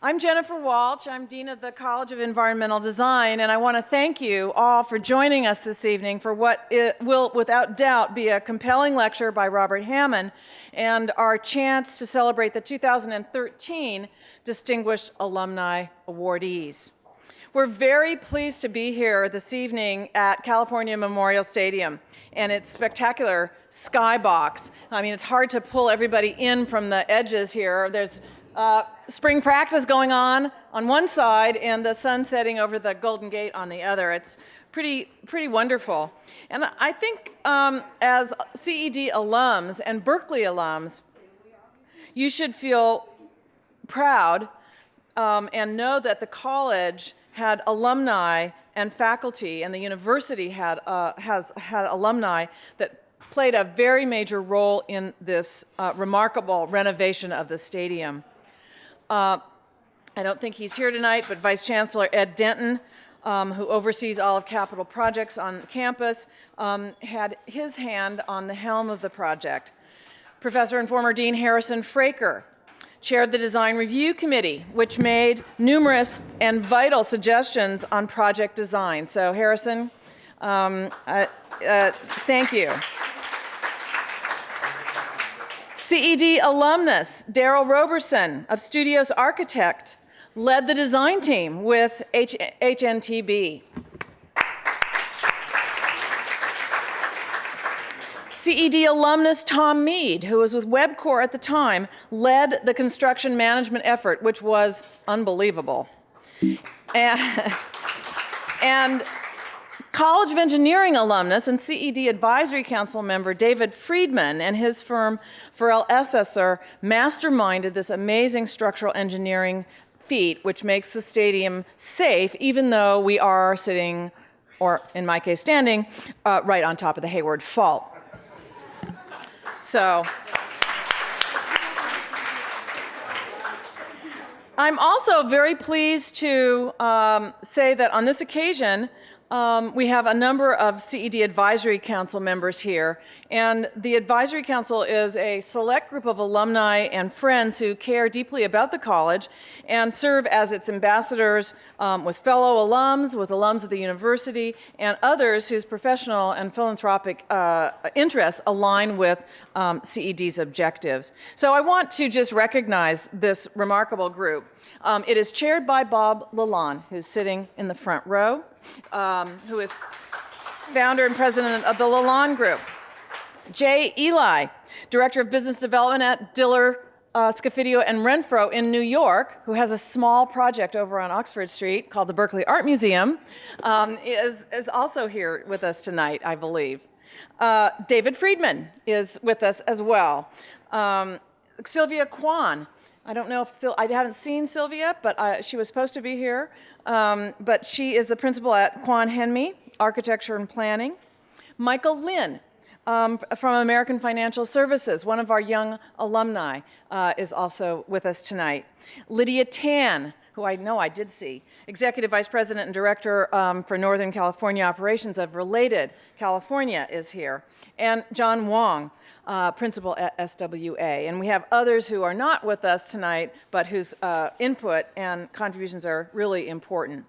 I'm Jennifer Wolch. I'm Dean of the College of Environmental Design, and I want to thank you all for joining us this evening for what it will, without doubt, be a compelling lecture by Robert Hammond and our chance to celebrate the 2013 Distinguished Alumni Awardees. We're very pleased to be here this evening at California Memorial Stadium and its spectacular skybox. I mean, it's hard to pull everybody in from the edges here. There's spring practice going on one side and the sun setting over the Golden Gate on the other. It's pretty wonderful. And I think as CED alums and Berkeley alums, you should feel proud and know that the college had alumni and faculty, and the university has had alumni that played a very major role in this remarkable renovation of the stadium. I don't think he's here tonight, but Vice Chancellor Ed Denton, who oversees all of capital projects on campus, had his hand on the helm of the project. Professor and former Dean Harrison Fraker chaired the Design Review Committee, which made numerous and vital suggestions on project design. So Harrison, thank you. CED alumnus Daryl Roberson of Studios Architect led the design team with HNTB. CED alumnus Tom Mead, who was with WebCore at the time, led the construction management effort, which was unbelievable. And College of Engineering alumnus and CED Advisory Council member David Friedman and his firm Farrell Essesser masterminded this amazing structural engineering feat, which makes the stadium safe, even though we are sitting, or in my case standing, right on top of the Hayward Fault. So I'm also very pleased to say that on this occasion, we have a number of CED Advisory Council members here, and the Advisory Council is a select group of alumni and friends who care deeply about the college and serve as its ambassadors with fellow alums, with alums of the university, and others whose professional and philanthropic interests align with CED's objectives. So I want to just recognize this remarkable group. It is chaired by Bob Lalonde, who's sitting in the front row, who is founder and president of the Lalonde Group. Jay Eli, Director of Business Development at Diller, Scofidio, and Renfro in New York, who has a small project over on Oxford Street called the Berkeley Art Museum, is also here with us tonight, I believe. David Friedman is with us as well. Sylvia Kwan. I don't know if I haven't seen Sylvia, but she was supposed to be here. But she is the principal at Kwan Henme, Architecture and Planning. Michael Lin from American Financial Services, one of our young alumni, is also with us tonight. Lydia Tan, who I know I did see, Executive Vice President and Director for Northern California Operations of Related California, is here. And John Wong, principal at SWA. And we have others who are not with us tonight, but whose input and contributions are really important.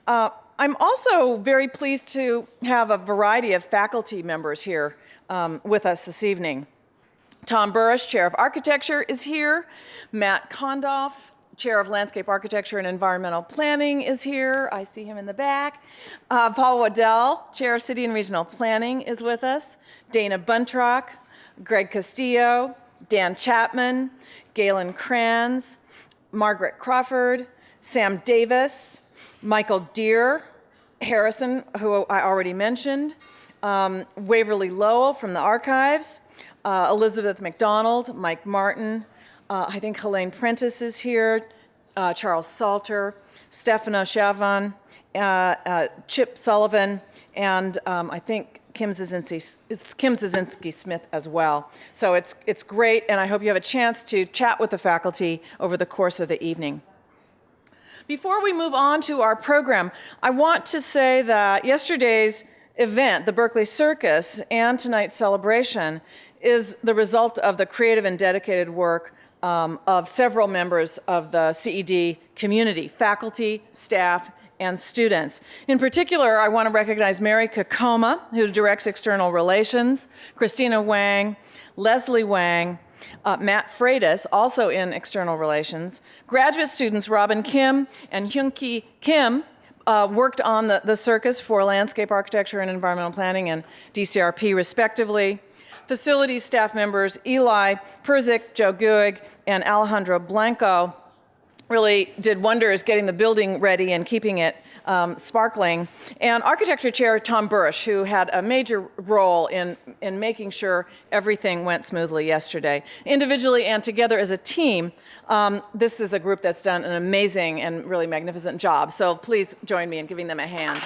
I'm also very pleased to have a variety of faculty members here with us this evening. Tom Burrish, Chair of Architecture, is here. Matt Kondoff, Chair of Landscape Architecture and Environmental Planning, is here. I see him in the back. Paul Waddell, Chair of City and Regional Planning, is with us. Dana Buntrock, Greg Castillo, Dan Chapman, Galen Kranz, Margaret Crawford, Sam Davis, Michael Deere, Harrison, who I already mentioned, Waverly Lowell from the archives, Elizabeth McDonald, Mike Martin, I think Helene Prentice is here, Charles Salter, Stefano Chavon, Chip Sullivan, and I think Kim Zazinski Smith as well. So it's great, and I hope you have a chance to chat with the faculty over the course of the evening. Before we move on to our program, I want to say that yesterday's event, the Berkeley Circus, and tonight's celebration is the result of the creative and dedicated work of several members of the CED community, faculty, staff, and students. In particular, I want to recognize Mary Kakoma, who directs external relations, Christina Wang, Leslie Wang, Matt Freitas, also in external relations. Graduate students Robin Kim and Hyun-Ki Kim worked on the circus for landscape architecture and environmental planning and DCRP, respectively. Facilities staff members Eli Perzik, Joe Guig, and Alejandro Blanco really did wonders getting the building ready and keeping it sparkling. And architecture chair Tom Burrish, who had a major role in making sure everything went smoothly yesterday. Individually and together as a team, this is a group that's done an amazing and really magnificent job. So please join me in giving them a hand.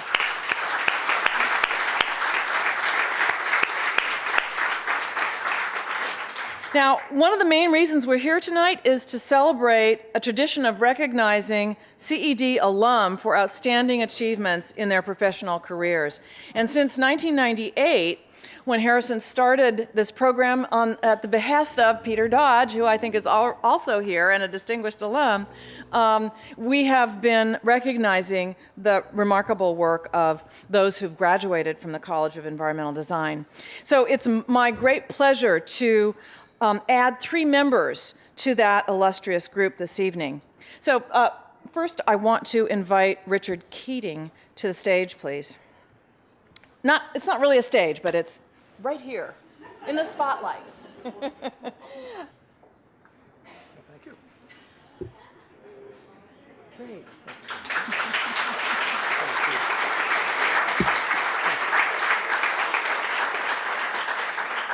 Now, one of the main reasons we're here tonight is to celebrate a tradition of recognizing CED alum for outstanding achievements in their professional careers. And since 1998, when Harrison started this program at the behest of Peter Dodge, who I think is also here and a distinguished alum, we have been recognizing the remarkable work of those who've graduated from the College of Environmental Design. So it's my great pleasure to add 3 members to that illustrious group this evening. So first, I want to invite Richard Keating to the stage, please. It's not really a stage, but it's right here in the spotlight. Thank you. Great.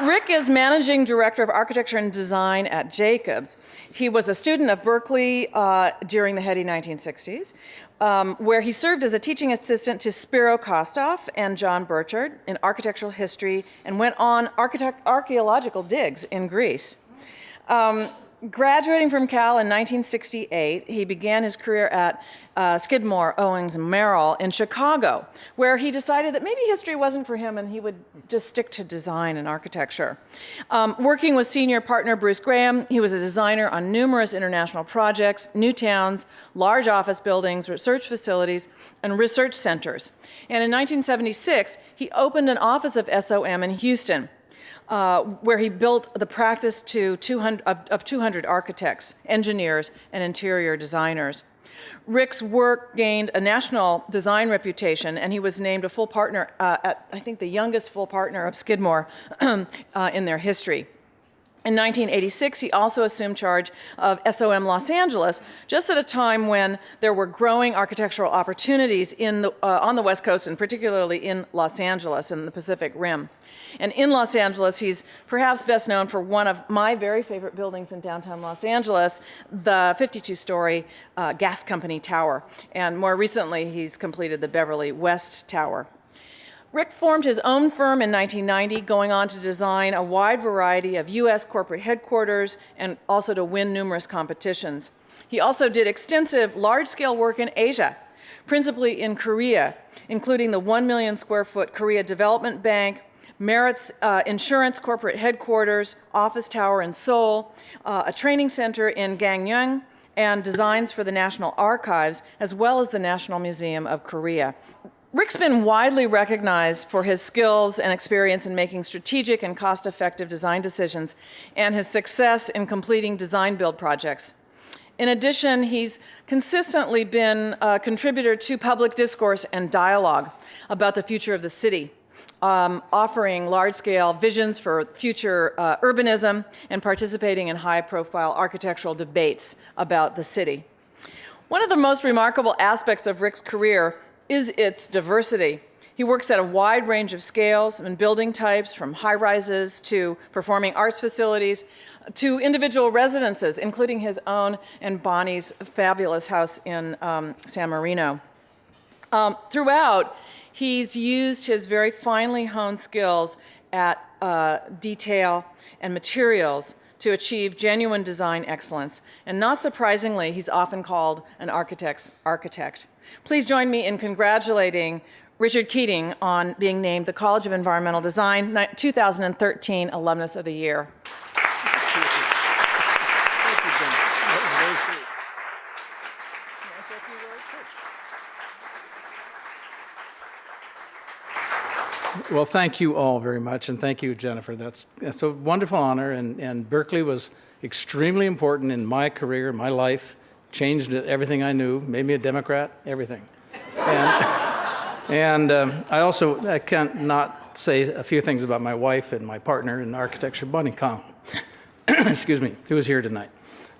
Rick is Managing Director of Architecture and Design at Jacobs. He was a student of Berkeley during the heady 1960s, where he served as a teaching assistant to Spiro Kostoff and John Burchard in architectural history and went on archaeological digs in Greece. Graduating from Cal in 1968, he began his career at Skidmore, Owings, and Merrill in Chicago, where he decided that maybe history wasn't for him and he would just stick to design and architecture. Working with senior partner Bruce Graham, he was a designer on numerous international projects, new towns, large office buildings, research facilities, and research centers. And in 1976, he opened an office of SOM in Houston, where he built the practice of 200 architects, engineers, and interior designers. Rick's work gained a national design reputation, and he was named a full partner I think the youngest full partner of Skidmore in their history. In 1986, he also assumed charge of SOM Los Angeles, just at a time when there were growing architectural opportunities on the West Coast, and particularly in Los Angeles and the Pacific Rim. And in Los Angeles, he's perhaps best known for one of my very favorite buildings in downtown Los Angeles, the 52-story gas company tower. And more recently, he's completed the Beverly West Tower. Rick formed his own firm in 1990, going on to design a wide variety of U.S. corporate headquarters and also to win numerous competitions. He also did extensive large-scale work in Asia, principally in Korea, including the 1 million square foot Korea Development Bank, Merit's Insurance corporate headquarters, office tower in Seoul, a training center in Gangneung, and designs for the National Archives, as well as the National Museum of Korea. Rick's been widely recognized for his skills and experience in making strategic and cost-effective design decisions and his success in completing design-build projects. In addition, he's consistently been a contributor to public discourse and dialogue about the future of the city, offering large-scale visions for future urbanism and participating in high-profile architectural debates about the city. One of the most remarkable aspects of Rick's career is its diversity. He works at a wide range of scales and building types, from high-rises to performing arts facilities to individual residences, including his own and Bonnie's fabulous house in San Marino. Throughout, he's used his very finely honed skills at detail and materials to achieve genuine design excellence. And not surprisingly, he's often called an architect's architect. Please join me in congratulating Richard Keating on being named the College of Environmental Design 2013 Alumnus of the Year. Thank you, Well, thank you all very much, and thank you, Jennifer. That's a wonderful honor, and Berkeley was extremely important in my career, my life, changed everything I knew, made me a Democrat, everything. And I can't not say a few things about my wife and my partner in architecture, Bonnie Kong, excuse me, who is here tonight.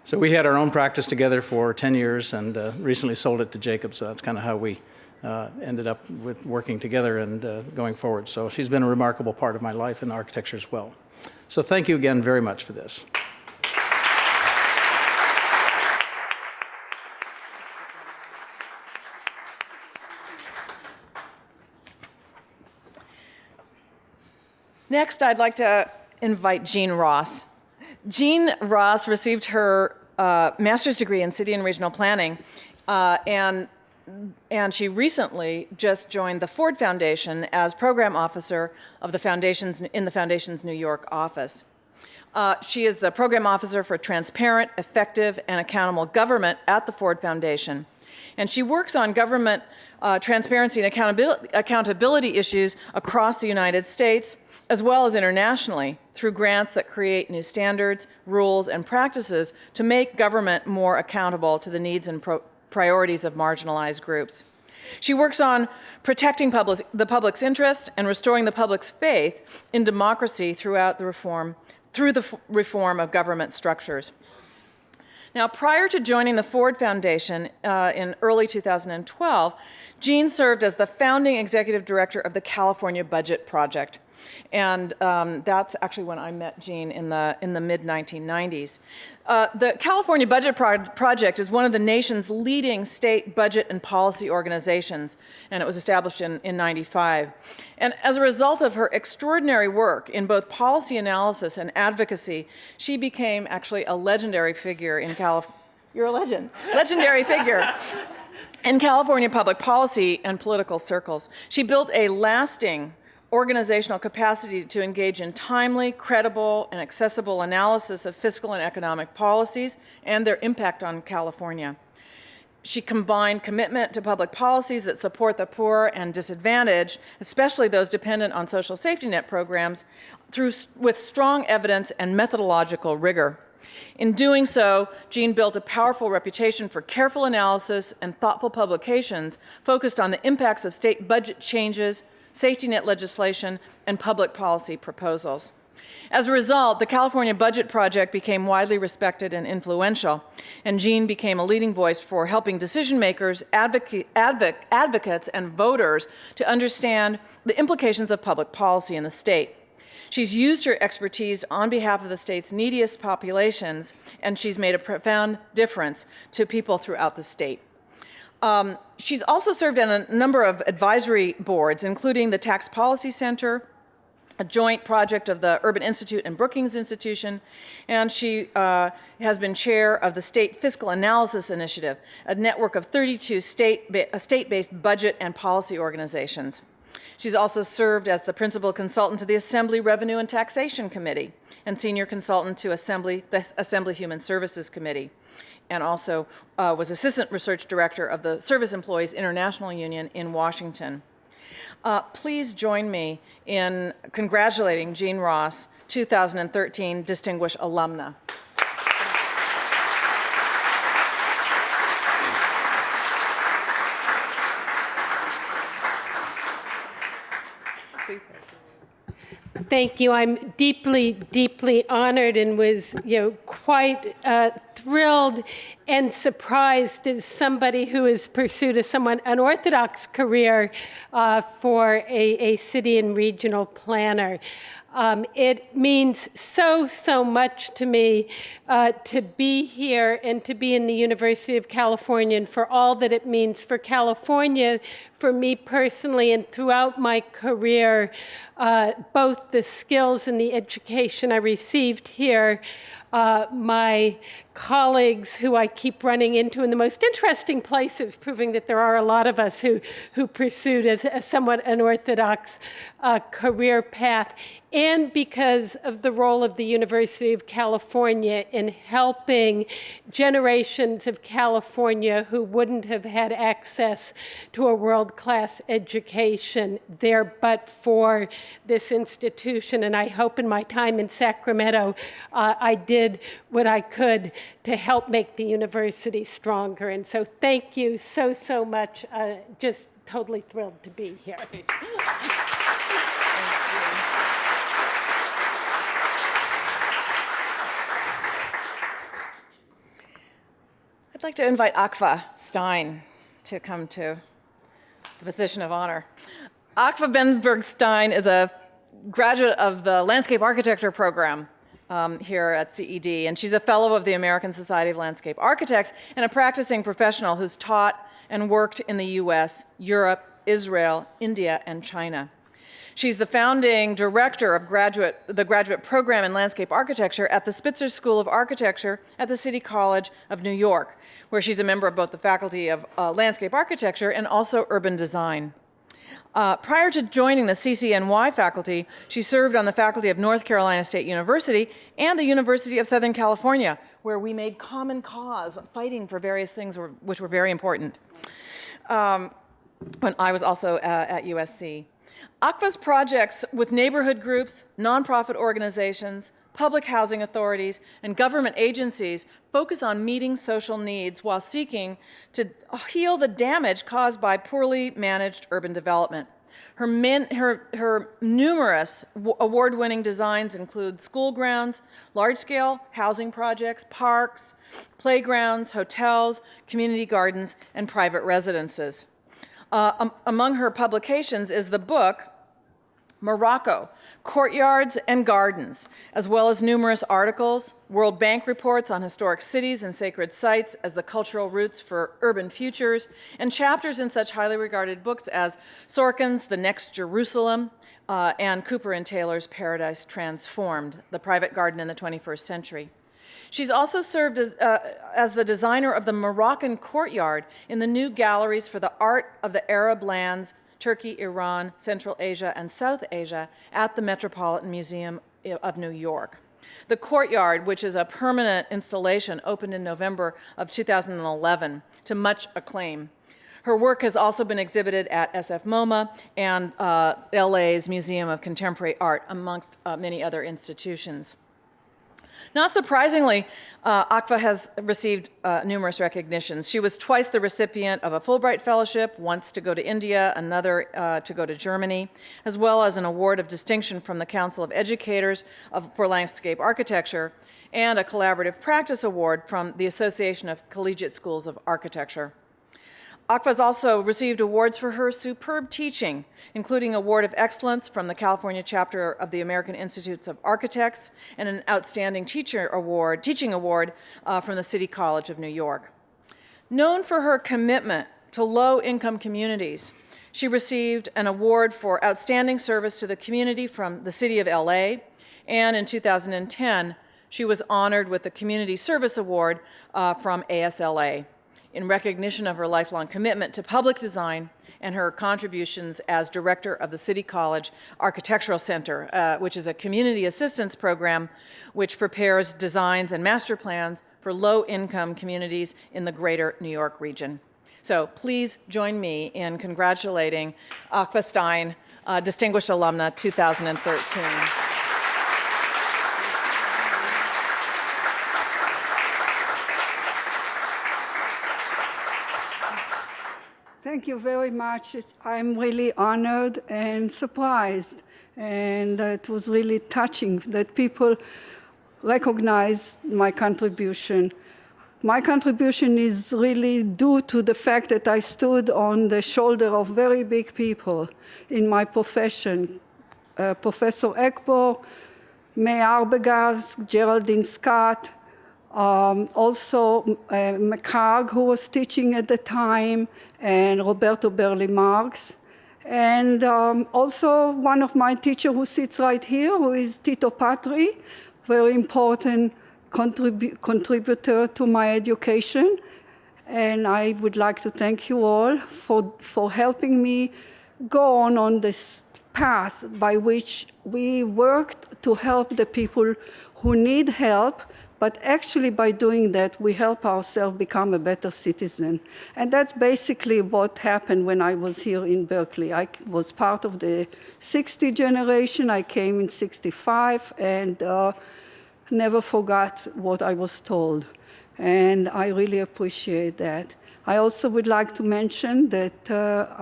So we had our own practice together for 10 years and recently sold it to Jacob, so that's kind of how we ended up with working together and going forward. So she's been a remarkable part of my life in architecture as well. So thank you again very much for this. Next, I'd like to invite Jean Ross. Jean Ross received her master's degree in city and regional planning, and she recently just joined the Ford Foundation as program officer of the foundation's New York office. She is the program officer for transparent, effective, and accountable government at the Ford Foundation. And she works on government transparency and accountability issues across the United States, as well as internationally, through grants that create new standards, rules, and practices to make government more accountable to the needs and priorities of marginalized groups. She works on protecting the public's interest and restoring the public's faith in democracy through the reform of government structures. Now, prior to joining the Ford Foundation in early 2012, Jean served as the founding executive director of the California Budget Project. And that's actually when I met Jean in the mid-1990s. The California Budget Project is one of the nation's leading state budget and policy organizations, and it was established in 95. And as a result of her extraordinary work in both policy analysis and advocacy, she became actually a legendary figure in California. You're a legend. Legendary figure in California public policy and political circles. She built a lasting organizational capacity to engage in timely, credible, and accessible analysis of fiscal and economic policies and their impact on California. She combined commitment to public policies that support the poor and disadvantaged, especially those dependent on social safety net programs, with strong evidence and methodological rigor. In doing so, Jean built a powerful reputation for careful analysis and thoughtful publications focused on the impacts of state budget changes, safety net legislation, and public policy proposals. As a result, the California Budget Project became widely respected and influential, and Jean became a leading voice for helping decision makers, advocates, and voters to understand the implications of public policy in the state. She's used her expertise on behalf of the state's neediest populations, and she's made a profound difference to people throughout the state. She's also served on a number of advisory boards, including the Tax Policy Center, a joint project of the Urban Institute and Brookings Institution, and she has been chair of the State Fiscal Analysis Initiative, a network of 32 state-based budget and policy organizations. She's also served as the principal consultant to the Assembly Revenue and Taxation Committee and senior consultant to the Assembly Human Services Committee, and also was assistant research director of the Service Employees International Union in Washington. Please join me in congratulating Jean Ross, 2013 Distinguished Alumna. Please. Thank you. I'm deeply, deeply honored and was, quite thrilled and surprised as somebody who has pursued a somewhat unorthodox career for a city and regional planner. It means so much to me to be here and to be in the University of California, and for all that it means for California, for me personally, and throughout my career, both the skills and the education I received here, my colleagues who I keep running into in the most interesting places, proving that there are a lot of us who pursued a somewhat unorthodox career path, and because of the role of the University of California in helping generations of California who wouldn't have had access to a world-class education there but for this institution. And I hope in my time in Sacramento, I did what I could to help make the university stronger. And so thank you so much. Just totally thrilled to be here. I'd like to invite Achva Stein to come to the position of honor. Achva Benzinberg Stein is a graduate of the Landscape Architecture program here at CED, and she's a fellow of the American Society of Landscape Architects and a practicing professional who's taught and worked in the US, Europe, Israel, India, and China. She's the founding director of the graduate program in landscape architecture at the Spitzer School of Architecture at the City College of New York, where she's a member of both the Faculty of Landscape Architecture and also Urban Design. Prior to joining the CCNY faculty, she served on the faculty of North Carolina State University and the University of Southern California, where we made common cause, fighting for various things which were very important, when I was also at USC. Achva's projects with neighborhood groups, nonprofit organizations, public housing authorities, and government agencies focus on meeting social needs while seeking to heal the damage caused by poorly managed urban development. Her numerous award-winning designs include school grounds, large-scale housing projects, parks, playgrounds, hotels, community gardens, and private residences. Among her publications is the book Morocco, Courtyards and Gardens, as well as numerous articles, World Bank reports on historic cities and sacred sites as the cultural roots for urban futures, and chapters in such highly regarded books as Sorkin's The Next Jerusalem and Cooper and Taylor's Paradise Transformed, The Private Garden in the 21st Century. She's also served as the designer of the Moroccan courtyard in the new galleries for the art of the Arab lands, Turkey, Iran, Central Asia, and South Asia at the Metropolitan Museum of New York. The courtyard, which is a permanent installation, opened in November of 2011 to much acclaim. Her work has also been exhibited at SF MoMA and LA's Museum of Contemporary Art, amongst many other institutions. Not surprisingly, Achva has received numerous recognitions. She was twice the recipient of a Fulbright Fellowship, once to go to India, another to go to Germany, as well as an award of distinction from the Council of Educators for Landscape Architecture, and a Collaborative Practice Award from the Association of Collegiate Schools of Architecture. Achva has also received awards for her superb teaching, including Award of Excellence from the California chapter of the American Institutes of Architects and an Outstanding Teaching Award from the City College of New York. Known for her commitment to low-income communities, she received an award for outstanding service to the community from the City of LA, and in 2010, she was honored with the Community Service Award from ASLA, in recognition of her lifelong commitment to public design and her contributions as director of the City College Architectural Center, which is a community assistance program which prepares designs and master plans for low-income communities in the greater New York region. So please join me in congratulating Achva Stein, Distinguished Alumna 2013. Thank you very much. I'm really honored and surprised, and it was really touching that people recognize my contribution. My contribution is really due to the fact that I stood on the shoulder of very big people in my profession. Professor Ekbo, May Arbogast, Geraldine Scott, also McHarg, who was teaching at the time, and Roberto Burley Marx. And also one of my teachers who sits right here, who is Tito Patri, very important contributor to my education. And I would like to thank you all for helping me go on this path by which we worked to help the people who need help, but actually by doing that, we help ourselves become a better citizen. And that's basically what happened when I was here in Berkeley. I was part of the 60 generation. I came in 65 and never forgot what I was told. And I really appreciate that. I also would like to mention that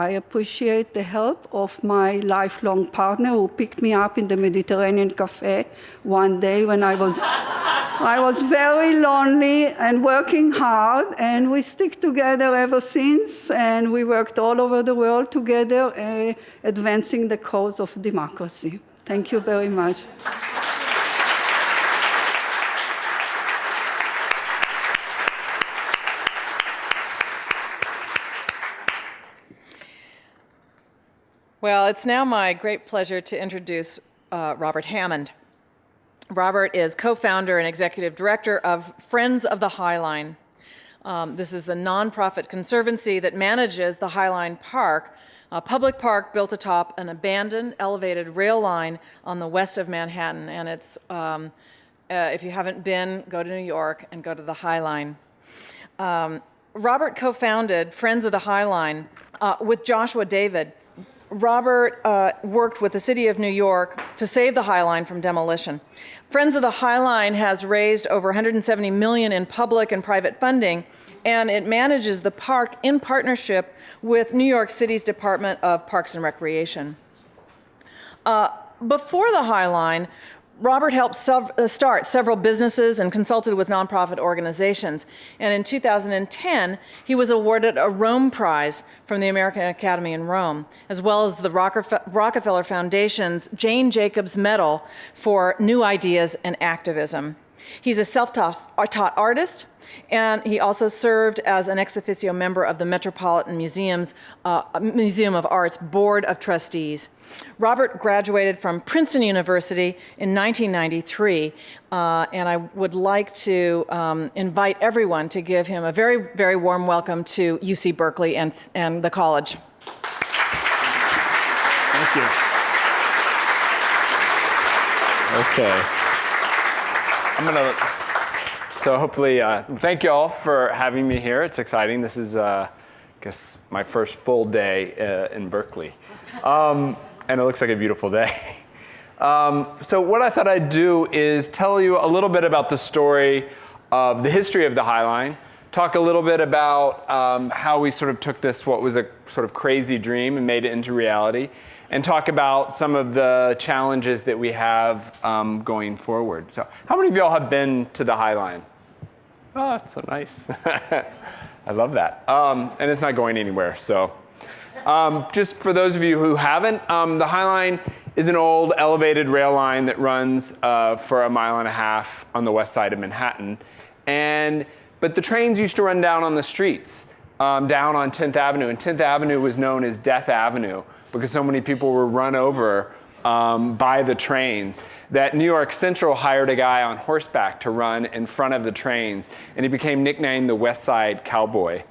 I appreciate the help of my lifelong partner who picked me up in the Mediterranean Cafe one day when I was very lonely and working hard, and we stick together ever since, and we worked all over the world together, advancing the cause of democracy. Thank you very much. Well, it's now my great pleasure to introduce Robert Hammond. Robert is co-founder and executive director of Friends of the High Line. This is the nonprofit conservancy that manages the High Line Park, a public park built atop an abandoned elevated rail line on the west of Manhattan. And it's, if you haven't been, go to New York and go to the High Line. Robert co-founded Friends of the High Line with Joshua David. Robert worked with the city of New York to save the High Line from demolition. Friends of the High Line has raised over $170 million in public and private funding, and it manages the park in partnership with New York City's Department of Parks and Recreation. Before the High Line, Robert helped start several businesses and consulted with nonprofit organizations. And in 2010, he was awarded a Rome Prize from the American Academy in Rome, as well as the Rockefeller Foundation's Jane Jacobs Medal for New Ideas and Activism. He's a self-taught artist, and he also served as an ex officio member of the Metropolitan Museum of Art's Board of Trustees. Robert graduated from Princeton University in 1993, and I would like to invite everyone to give him a very, very warm welcome to UC Berkeley and the college. Thank you. Okay. So hopefully, thank you all for having me here. It's exciting. This is, I guess, my first full day in Berkeley. And it looks like a beautiful day. So what I thought I'd do is tell you a little bit about the story of the history of the High Line, talk a little bit about how we sort of took this, what was a sort of crazy dream, and made it into reality, and talk about some of the challenges that we have going forward. So how many of y'all have been to the High Line? Oh, it's so nice. I love that. And it's not going anywhere. So just for those of you who haven't, the High Line is an old elevated rail line that runs for 1.5 miles on the west side of Manhattan. But the trains used to run down on the streets, down on 10th Avenue. And 10th Avenue was known as Death Avenue because so many people were run over by the trains that New York Central hired a guy on horseback to run in front of the trains. And he became nicknamed the West Side Cowboy.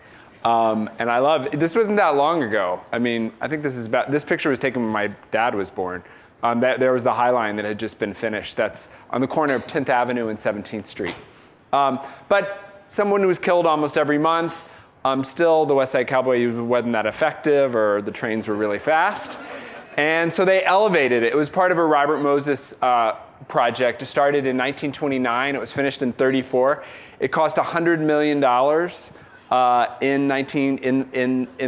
And I love, this wasn't that long ago. I mean, I think this picture was taken when my dad was born. There was the High Line that had just been finished. That's on the corner of 10th Avenue and 17th Street. But someone who was killed almost every month. Still, the West Side Cowboy wasn't that effective, or the trains were really fast. And so they elevated it. It was part of a Robert Moses project. It started in 1929. It was finished in 34. It cost $100 million in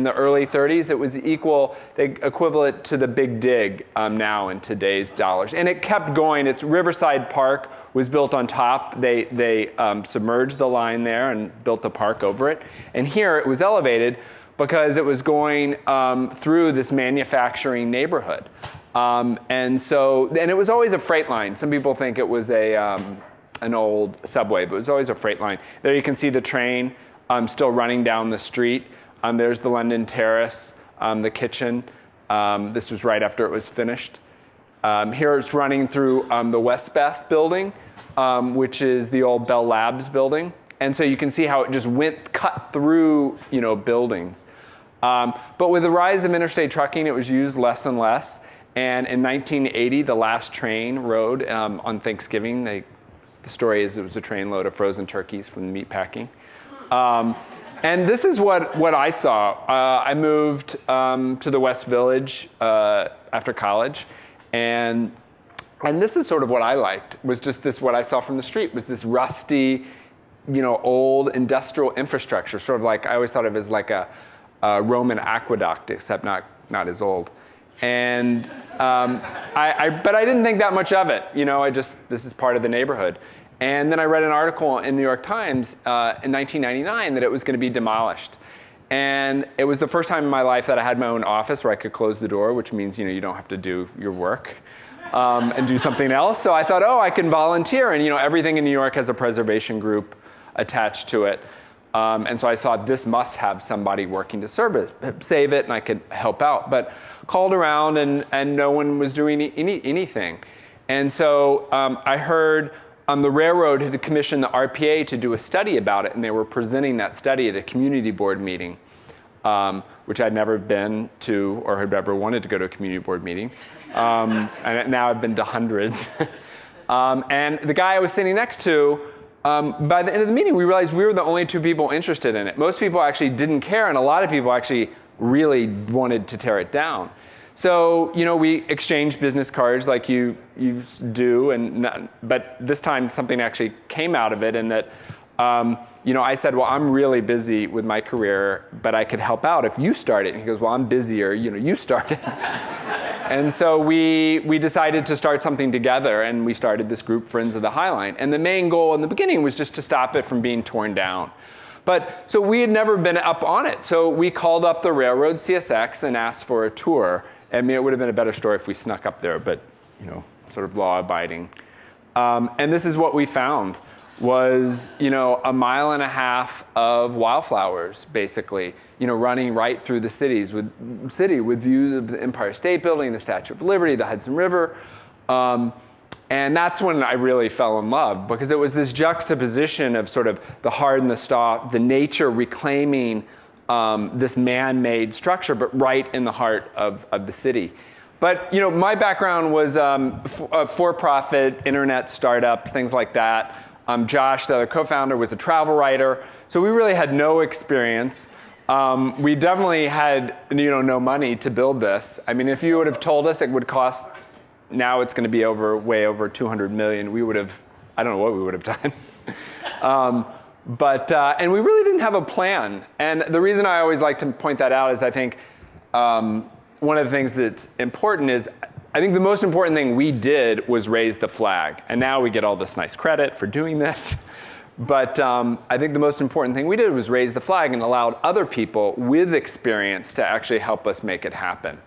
the early 30s. It was equivalent to the Big Dig now in today's dollars. And it kept going. Its Riverside Park was built on top. They submerged the line there and built a park over it. And here it was elevated because it was going through this manufacturing neighborhood. And it was always a freight line. Some people think it was an old subway, but it was always a freight line. There you can see the train still running down the street. There's the London Terrace, the kitchen. This was right after it was finished. Here it's running through the Westbeth building, which is the old Bell Labs building. And so you can see how it just cut through, buildings. But with the rise of interstate trucking, it was used less and less. And in 1980, the last train rode on Thanksgiving. The story is it was a trainload of frozen turkeys from the meatpacking. And this is what I saw. I moved to the West Village after college, and this is sort of what I liked, was just this, what I saw from the street, was this rusty, old industrial infrastructure, sort of like, I always thought of it as like a Roman aqueduct, except not as old. And but I didn't think that much of it. This is part of the neighborhood. And then I read an article in the New York Times in 1999 that it was going to be demolished. And it was the first time in my life that I had my own office where I could close the door, which means you don't have to do your work and do something else. So I thought, I can volunteer. And everything in New York has a preservation group attached to it. And so I thought, this must have somebody working to save it, and I could help out. But called around, and no one was doing anything. And so I heard the railroad had commissioned the RPA to do a study about it, and they were presenting that study at a community board meeting, which I'd never been to or had ever wanted to go to a community board meeting. And now I've been to hundreds. And the guy I was sitting next to, by the end of the meeting, we realized we were the only two people interested in it. Most people actually didn't care, and a lot of people actually really wanted to tear it down. So, we exchanged business cards like you do, but this time something actually came out of it, and that, I said, well, I'm really busy with my career, but I could help out if you start it. And he goes, well, I'm busier, you start it. And so we decided to start something together, and we started this group, Friends of the High Line. And the main goal in the beginning was just to stop it from being torn down. So we had never been up on it. So we called up the railroad CSX and asked for a tour. I mean, it would have been a better story if we snuck up there, but, sort of law-abiding. And this is what we found, was, a mile and a half of wildflowers, basically, running right through the city with views of the Empire State Building, the Statue of Liberty, the Hudson River. And that's when I really fell in love, because it was this juxtaposition of sort of the hard and the soft, the nature reclaiming this man-made structure, but right in the heart of the city. But my background was a for-profit internet startup, things like that. Josh, the other co-founder, was a travel writer, so we really had no experience. We definitely had no money to build this. I mean, if you would have told us it would cost, now it's going to be way over 200 million, we would have, I don't know what we would have done. And we really didn't have a plan. And the reason I always like to point that out is I think one of the things that's important is, I think the most important thing we did was raise the flag. And now we get all this nice credit for doing this. But I think the most important thing we did was raise the flag and allowed other people with experience to actually help us make it happen.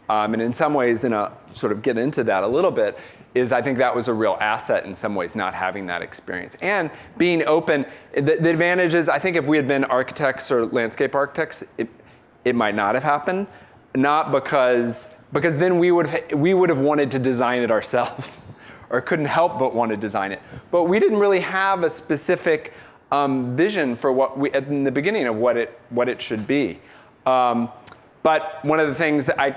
And in some ways, sort of get into that a little bit, is I think that was a real asset in some ways, not having that experience. And being open, the advantage is, I think if we had been architects or landscape architects, it might not have happened. Not because then we would have wanted to design it ourselves, or couldn't help but want to design it. But we didn't really have a specific vision for in the beginning of what it should be. But one of the things that I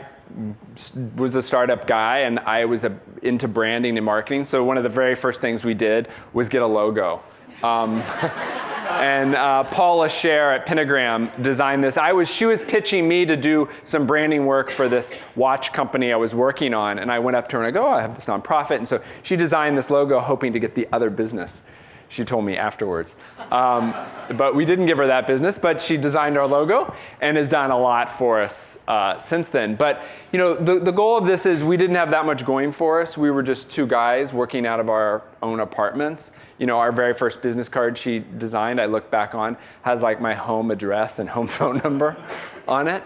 was a startup guy, and I was into branding and marketing. So one of the very first things we did was get a logo. And Paula Scher at Pentagram designed this. She was pitching me to do some branding work for this watch company I was working on. And I went up to her and I go, I have this nonprofit. And so she designed this logo hoping to get the other business. She told me afterwards. But we didn't give her that business, but she designed our logo and has done a lot for us since then. But the goal of this is we didn't have that much going for us. We were just two guys working out of our own apartments. Our very first business card she designed, I look back on, has like my home address and home phone number on it.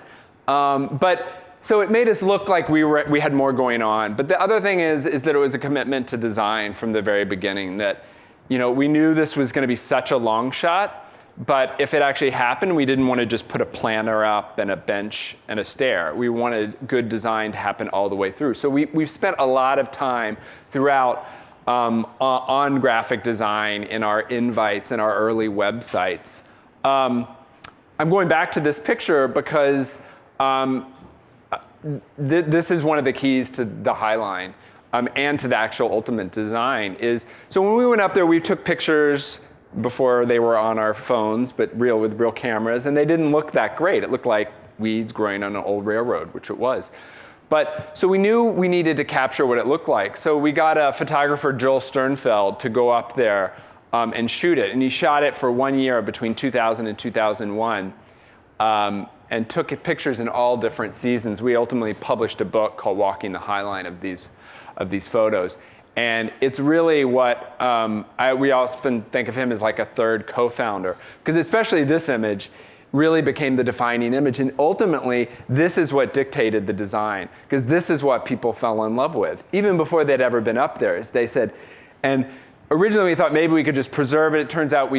So it made us look like we had more going on. But the other thing is that it was a commitment to design from the very beginning, that we knew this was going to be such a long shot, but if it actually happened, we didn't want to just put a planter up and a bench and a stair. We wanted good design to happen all the way through. So we've spent a lot of time throughout on graphic design in our invites and our early websites. I'm going back to this picture because this is one of the keys to the High Line and to the actual ultimate design is, so when we went up there, we took pictures before they were on our phones, but with real cameras, and they didn't look that great. It looked like weeds growing on an old railroad, which it was. But so we knew we needed to capture what it looked like. So we got a photographer, Joel Sternfeld, to go up there and shoot it. And he shot it for 1 year between 2000 and 2001 and took pictures in all different seasons. We ultimately published a book called Walking the High Line of these photos. And it's really what we often think of him as like a third co-founder, because especially this image really became the defining image. And ultimately, this is what dictated the design, because this is what people fell in love with, even before they'd ever been up there. As they said, and originally we thought maybe we could just preserve it. It turns out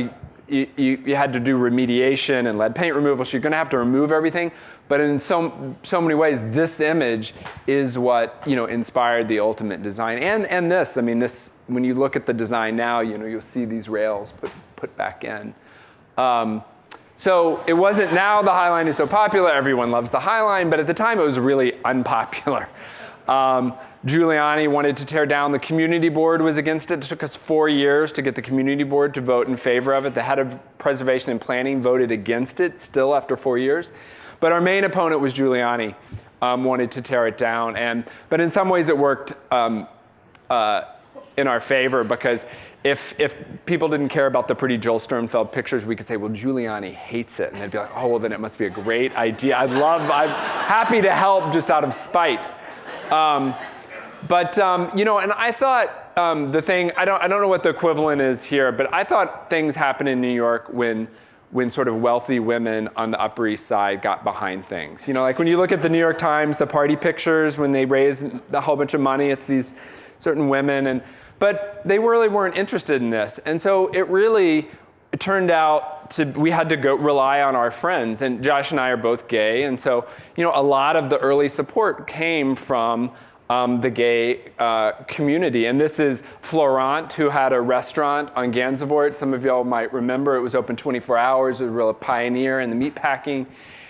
you had to do remediation and lead paint removal, so you're going to have to remove everything. But in so many ways, this image is what inspired the ultimate design. And this, I mean, this, when you look at the design now, you'll see these rails put back in. So it wasn't, now the High Line is so popular, everyone loves the High Line, but at the time it was really unpopular. Giuliani wanted to tear down, the community board was against it. It took us 4 years to get the community board to vote in favor of it. The head of preservation and planning voted against it still after 4 years. But our main opponent was Giuliani, wanted to tear it down. But in some ways it worked in our favor, because if people didn't care about the pretty Joel Sternfeld pictures, we could say, well, Giuliani hates it. And they'd be like, oh, well, then it must be a great idea. I'm happy to help just out of spite. And I thought the thing, I don't know what the equivalent is here, but I thought things happened in New York when sort of wealthy women on the Upper East Side got behind things. Like when you look at the New York Times, the party pictures, when they raise a whole bunch of money, it's these certain women, but they really weren't interested in this. And so it turned out we had to go rely on our friends. And Josh and I are both gay. And so, a lot of the early support came from the gay community. And this is Florent, who had a restaurant on Gansevoort. Some of y'all might remember it was open 24 hours. It was a real pioneer in the meatpacking.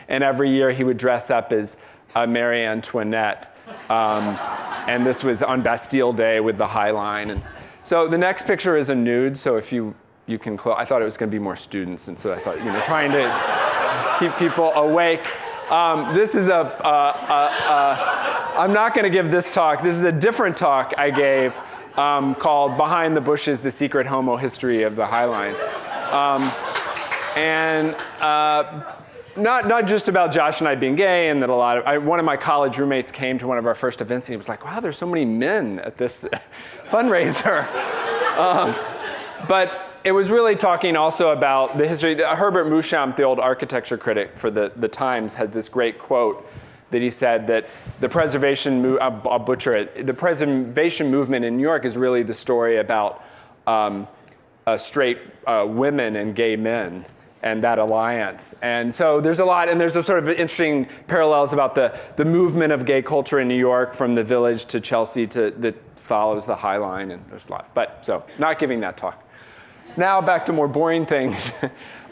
And every year he would dress up as Marie Antoinette. And this was on Bastille Day with the High Line. And so the next picture is a nude. So if you can close, I thought it was going to be more students. And so I thought, trying to keep people awake. This is I'm not going to give this talk. This is a different talk I gave called Behind the Bushes, The Secret Homo History of the High Line. Not just about Josh and I being gay, and that one of my college roommates came to one of our first events and he was like, wow, there's so many men at this fundraiser. But it was really talking also about the history. Herbert Muschamp, the old architecture critic for the Times, had this great quote that he said that the preservation, I'll butcher it, the preservation movement in New York is really the story about straight women and gay men and that alliance. And so there's a lot, and there's a sort of interesting parallels about the movement of gay culture in New York from the Village to Chelsea that follows the High Line, and there's a lot. But so not giving that talk. Now back to more boring things.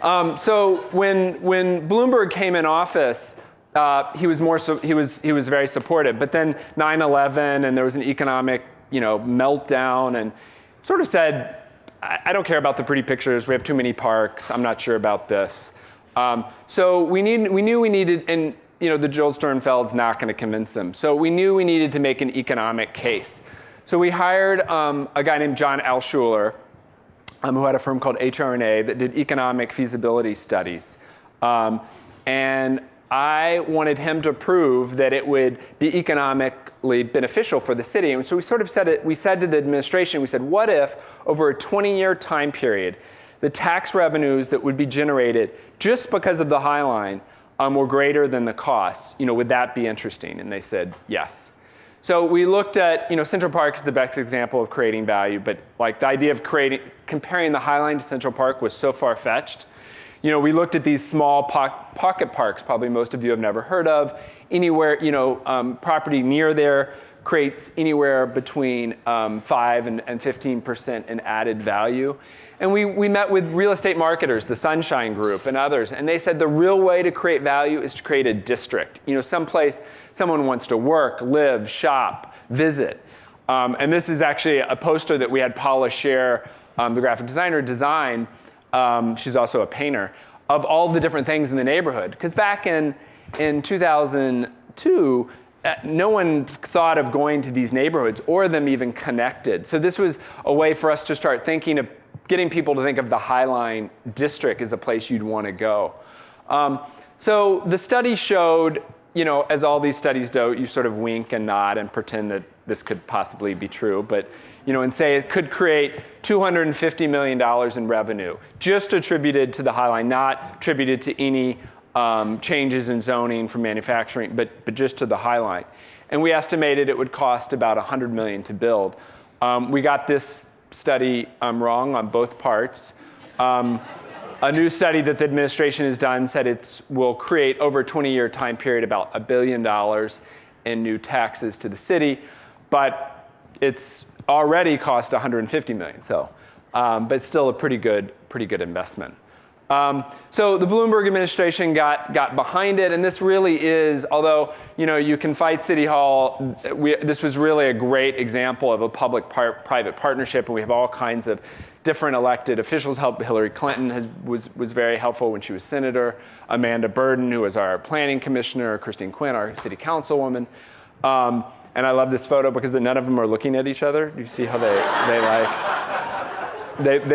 So when Bloomberg came in office, he was very supportive. But then 9/11, and there was an economic meltdown, and sort of said, I don't care about the pretty pictures. We have too many parks. I'm not sure about this. So we knew we needed, and the Joel Sternfeld's not going to convince him. So we knew we needed to make an economic case. So we hired a guy named John Alschuler, who had a firm called HRNA that did economic feasibility studies. And I wanted him to prove that it would be economically beneficial for the city. And so we sort of we said to the administration, we said, what if over a 20-year time period, the tax revenues that would be generated just because of the High Line were greater than the costs? Would that be interesting? And they said, yes. So we looked at, Central Park is the best example of creating value, but like the idea of comparing the High Line to Central Park was so far-fetched. We looked at these small pocket parks, probably most of you have never heard of. Anywhere, property near there creates anywhere between 5 and 15% in added value. And we met with real estate marketers, the Sunshine Group and others, and they said the real way to create value is to create a district. Someplace someone wants to work, live, shop, visit. And this is actually a poster that we had Paula Scher, the graphic designer, design. She's also a painter, of all the different things in the neighborhood. Because back in 2002, no one thought of going to these neighborhoods or them even connected. So this was a way for us to start thinking of getting people to think of the Highline District as a place you'd want to go. So the study showed, as all these studies do, you sort of wink and nod and pretend that this could possibly be true, but and say it could create $250 million in revenue, just attributed to the Highline, not attributed to any changes in zoning from manufacturing, but just to the Highline. And we estimated it would cost about $100 million to build. We got this study wrong on both parts. A new study that the administration has done said it will create over a 20-year time period about $1 billion in new taxes to the city, but it's already cost $150 million. So, but still a pretty good investment. So the Bloomberg administration got behind it, and this really is, although you can fight City Hall, this was really a great example of a public-private partnership, and we have all kinds of different elected officials help. Hillary Clinton was very helpful when she was senator. Amanda Burden, who was our planning commissioner, Christine Quinn, our city councilwoman. And I love this photo because none of them are looking at each other. You see how they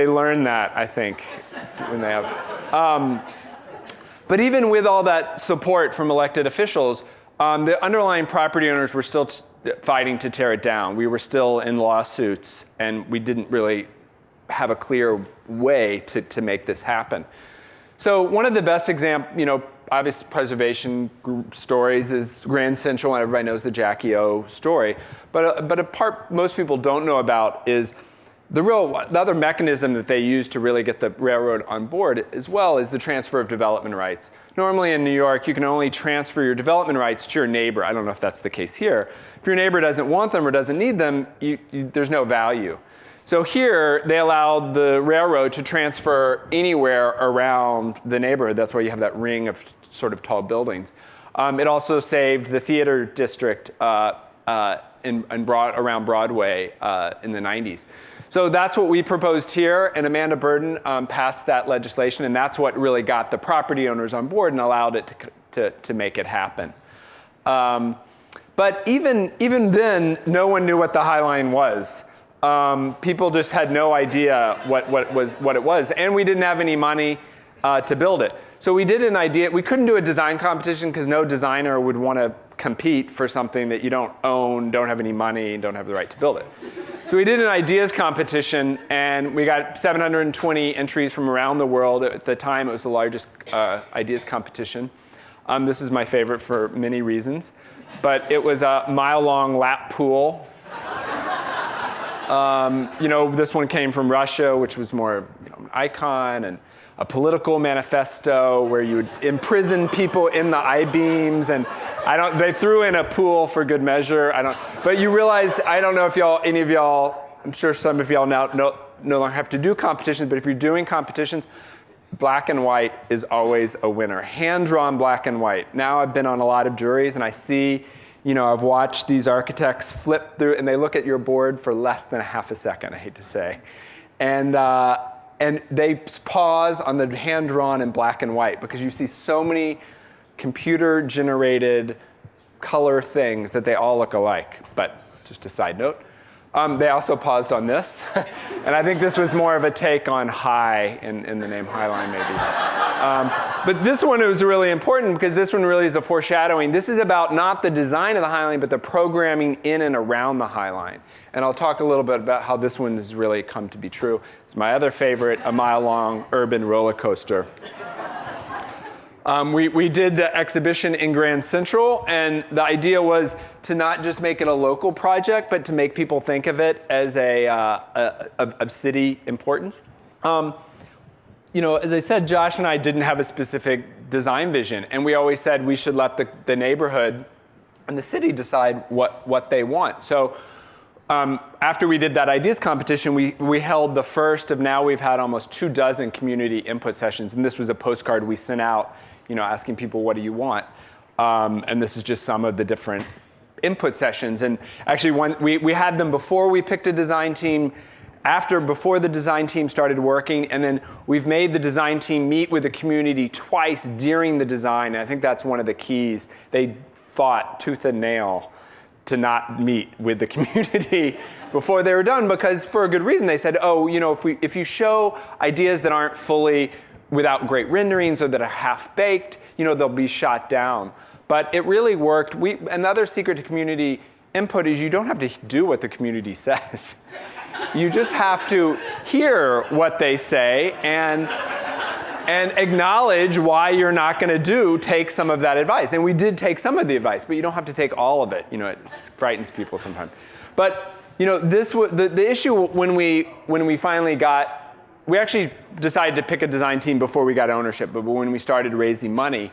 learn that, I think, when they have. But even with all that support from elected officials, the underlying property owners were still fighting to tear it down. We were still in lawsuits, and we didn't really have a clear way to make this happen. So one of the best obvious preservation stories is Grand Central, and everybody knows the Jackie O story. But a part most people don't know about is the other mechanism that they use to really get the railroad on board as well is the transfer of development rights. Normally in New York, you can only transfer your development rights to your neighbor. I don't know if that's the case here. If your neighbor doesn't want them or doesn't need them, there's no value. So here, they allowed the railroad to transfer anywhere around the neighborhood. That's why you have that ring of sort of tall buildings. It also saved the theater district around Broadway in the 90s. So that's what we proposed here, and Amanda Burden passed that legislation, and that's what really got the property owners on board and allowed it to make it happen. But even then, no one knew what the Highline was. People just had no idea what it was, and we didn't have any money to build it. So we did an idea. We couldn't do a design competition because no designer would want to compete for something that you don't own, don't have any money, and don't have the right to build it. So we did an ideas competition, and we got 720 entries from around the world. At the time, it was the largest ideas competition. This is my favorite for many reasons. But it was a mile-long lap pool. This one came from Russia, which was more an icon, and a political manifesto where you would imprison people in the I-beams, and they threw in a pool for good measure. But you realize, I don't know if any of y'all, I'm sure some of y'all now no longer have to do competitions, but if you're doing competitions, black and white is always a winner. Hand-drawn black and white. Now I've been on a lot of juries, and I see, I've watched these architects flip through, and they look at your board for less than a half a second, I hate to say. And they pause on the hand-drawn in black and white because you see so many computer-generated color things that they all look alike. But just a side note. They also paused on this. And I think this was more of a take on high in the name Highline, maybe. But this one was really important because this one really is a foreshadowing. This is about not the design of the Highline, but the programming in and around the Highline. And I'll talk a little bit about how this one has really come to be true. It's my other favorite, a mile-long urban roller coaster. We did the exhibition in Grand Central, and the idea was to not just make it a local project, but to make people think of it as of city importance. As I said, Josh and I didn't have a specific design vision, and we always said we should let the neighborhood and the city decide what they want. So after we did that ideas competition, we held the first of, now we've had almost 24 community input sessions. And this was a postcard we sent out, asking people, what do you want? And this is just some of the different input sessions. And actually, we had them before we picked a design team, before the design team started working, and then we've made the design team meet with the community twice during the design. And I think that's one of the keys. They fought tooth and nail to not meet with the community before they were done, because for a good reason. They said, oh, if you show ideas that aren't fully, without great renderings or that are half-baked, they'll be shot down. But it really worked. Another secret to community input is you don't have to do what the community says. You just have to hear what they say and acknowledge why you're not going to take some of that advice. And we did take some of the advice, but you don't have to take all of it. It frightens people sometimes. But the issue when we finally we actually decided to pick a design team before we got ownership, but when we started raising money,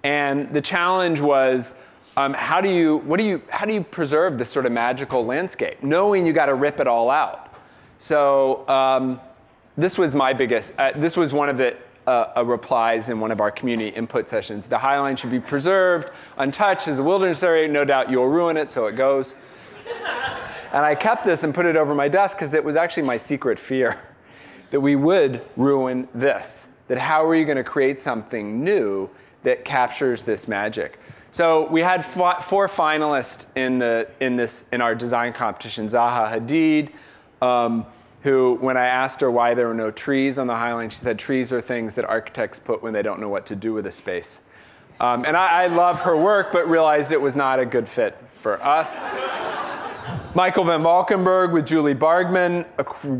and the challenge was, how do you preserve this sort of magical landscape, knowing you got to rip it all out? So this was my biggest. This was one of the replies in one of our community input sessions. The High Line should be preserved, untouched as a wilderness area. No doubt you'll ruin it, so it goes. And I kept this and put it over my desk because it was actually my secret fear that we would ruin this. That how are you going to create something new that captures this magic? So we had 4 finalists in our design competition. Zaha Hadid, who, when I asked her why there were no trees on the High Line, she said trees are things that architects put when they don't know what to do with a space. And I love her work, but realized it was not a good fit for us. Michael van Valkenburg with Julie Bargman,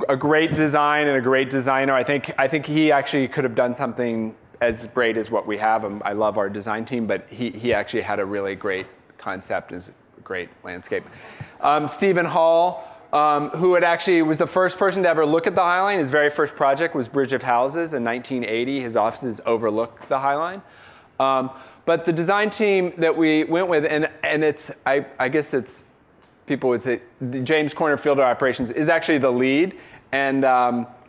a great design and a great designer. I think he actually could have done something as great as what we have. I love our design team, but he actually had a really great concept and is a great landscape. Stephen Hall, who was the first person to ever look at the High Line. His very first project was Bridge of Houses in 1980. His offices overlook the High Line. But the design team that we went with, and I guess it's, people would say, James Corner Field Operations is actually the lead. And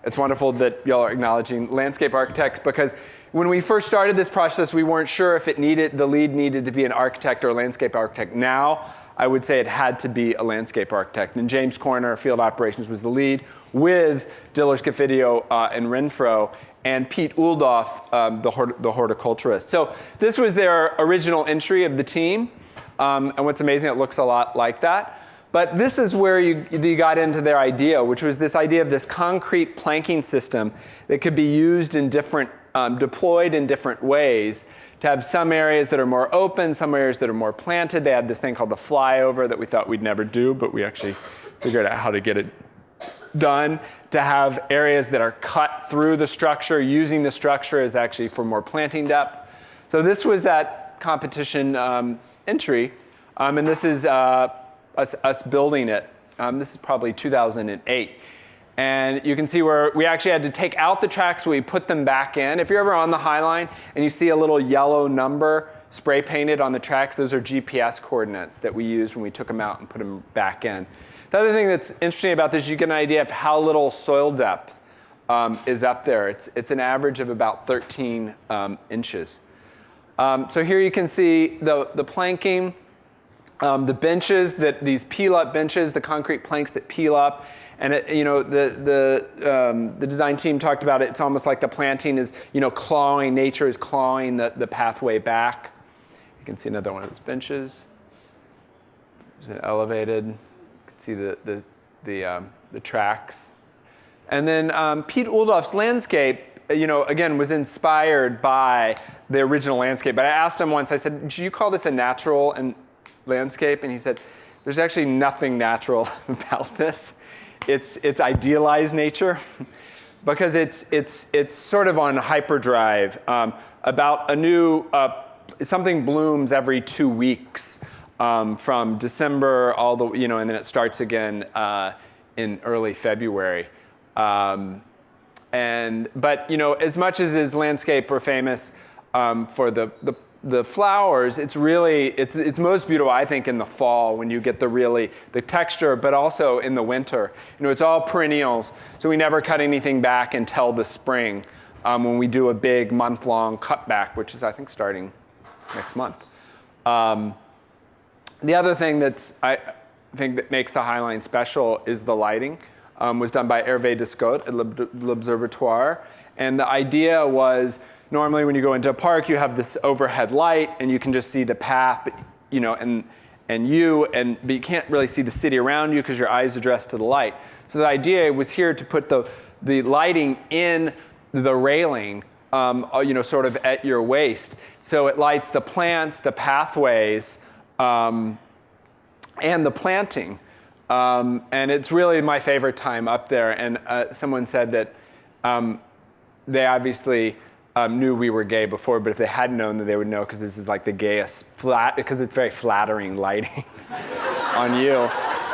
it's wonderful that y'all are acknowledging landscape architects, because when we first started this process, we weren't sure if the lead needed to be an architect or a landscape architect. Now, I would say it had to be a landscape architect. And James Corner Field Operations was the lead, with Diller Scafidio and Renfro, and Pete Uldoff, the horticulturist. So this was their original entry of the team. And what's amazing, it looks a lot like that. But this is where you got into their idea, which was this idea of this concrete planking system that could be used in different, deployed in different ways, to have some areas that are more open, some areas that are more planted. They had this thing called the flyover that we thought we'd never do, but we actually figured out how to get it done, to have areas that are cut through the structure, using the structure as actually for more planting depth. So this was that competition entry, and this is us building it. This is probably 2008. And you can see where we actually had to take out the tracks, we put them back in. If you're ever on the High Line and you see a little yellow number spray painted on the tracks, those are GPS coordinates that we used when we took them out and put them back in. The other thing that's interesting about this, you get an idea of how little soil depth is up there. It's an average of about 13 inches. So here you can see the planking, the benches, these peel-up benches, the concrete planks that peel up. And the design team talked about it. It's almost like the planting is, clawing. Nature is clawing the pathway back. You can see another one of those benches. There's an elevated. You can see the tracks. And then Pete Uldoff's landscape, again, was inspired by the original landscape. But I asked him once. I said, "Do you call this a natural landscape?" And he said, "There's actually nothing natural about this. It's idealized nature, because it's sort of on hyperdrive. About a new something blooms every 2 weeks, from December and then it starts again in early February. But as much as his landscape are famous for the the flowers, it's really, it's most beautiful, I think, in the fall when you get the texture, but also in the winter. It's all perennials, so we never cut anything back until the spring when we do a big month-long cutback, which is, I think, starting next month. The other thing I think that makes the Highline special is the lighting. Was done by Hervé Descotes at l'Observatoire. And the idea was, normally when you go into a park, you have this overhead light, and you can just see the path, but you can't really see the city around you because your eyes are addressed to the light. So the idea was here to put the lighting in the railing, sort of at your waist. So it lights the plants, the pathways, and the planting. And it's really my favorite time up there. And someone said that they obviously knew we were gay before, but if they hadn't known, then they would know, because this is like the gayest because it's very flattering lighting on you.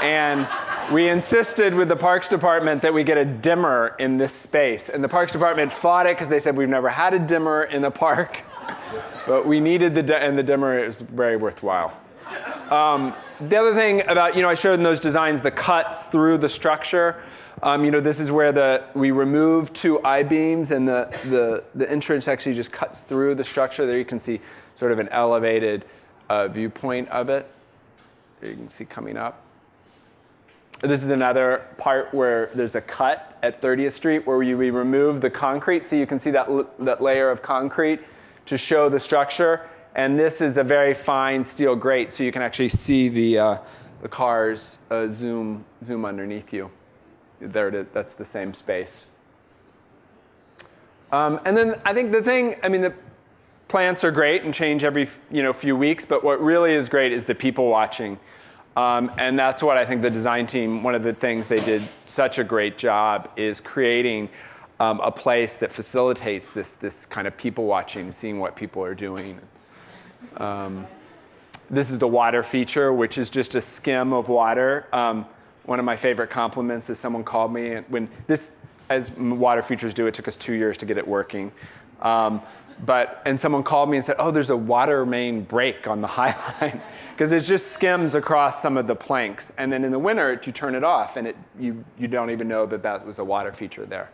And we insisted with the Parks Department that we get a dimmer in this space. And the Parks Department fought it because they said we've never had a dimmer in the park. But we needed the dimmer. It was very worthwhile. The other thing about, I showed in those designs the cuts through the structure. This is where we removed 2 I-beams, and the entrance actually just cuts through the structure. There you can see sort of an elevated viewpoint of it. There you can see coming up. This is another part where there's a cut at 30th Street where we remove the concrete. So you can see that layer of concrete to show the structure. And this is a very fine steel grate, so you can actually see the cars zoom underneath you. There it is. That's the same space. And then I think the plants are great and change every few weeks, but what really is great is the people watching. And that's what I think the design team, one of the things they did such a great job is creating a place that facilitates this kind of people watching, seeing what people are doing. This is the water feature, which is just a skim of water. One of my favorite compliments is someone called me, and when this, as water features do, it took us 2 years to get it working. And someone called me and said, "Oh, there's a water main break on the High Line," because it just skims across some of the planks. And then in the winter, you turn it off, and you don't even know that was a water feature there.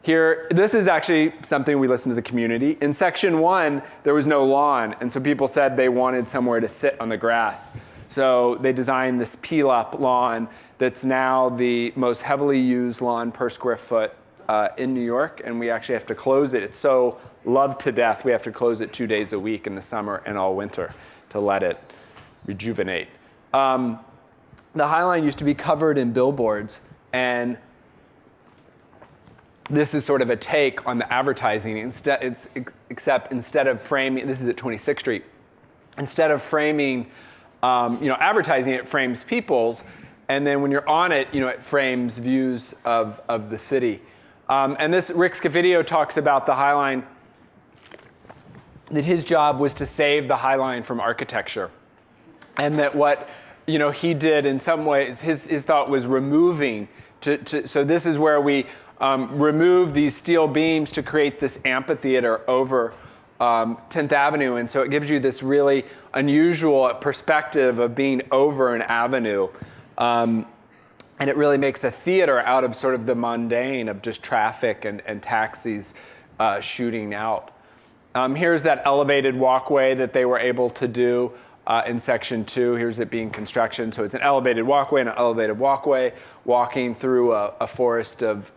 Here, this is actually something we listened to the community. In section 1, there was no lawn, and so people said they wanted somewhere to sit on the grass. So they designed this peel-up lawn that's now the most heavily used lawn per square foot in New York, and we actually have to close it. It's so loved to death, we have to close it 2 days a week in the summer and all winter to let it rejuvenate. The High Line used to be covered in billboards, and this is sort of a take on the advertising. Except instead of framing, this is at 26th Street, instead of framing, advertising, it frames people's, and then when you're on it, it frames views of the city. And this, Rick Scafidio talks about the High Line, that his job was to save the High Line from architecture. And that what he did in some ways, his thought was removing, so this is where we remove these steel beams to create this amphitheater over 10th Avenue. And so it gives you this really unusual perspective of being over an avenue. And it really makes a theater out of sort of the mundane of just traffic and taxis shooting out. Here's that elevated walkway that they were able to do in section 2. Here's it being construction. So it's an elevated walkway and an elevated walkway walking through a forest of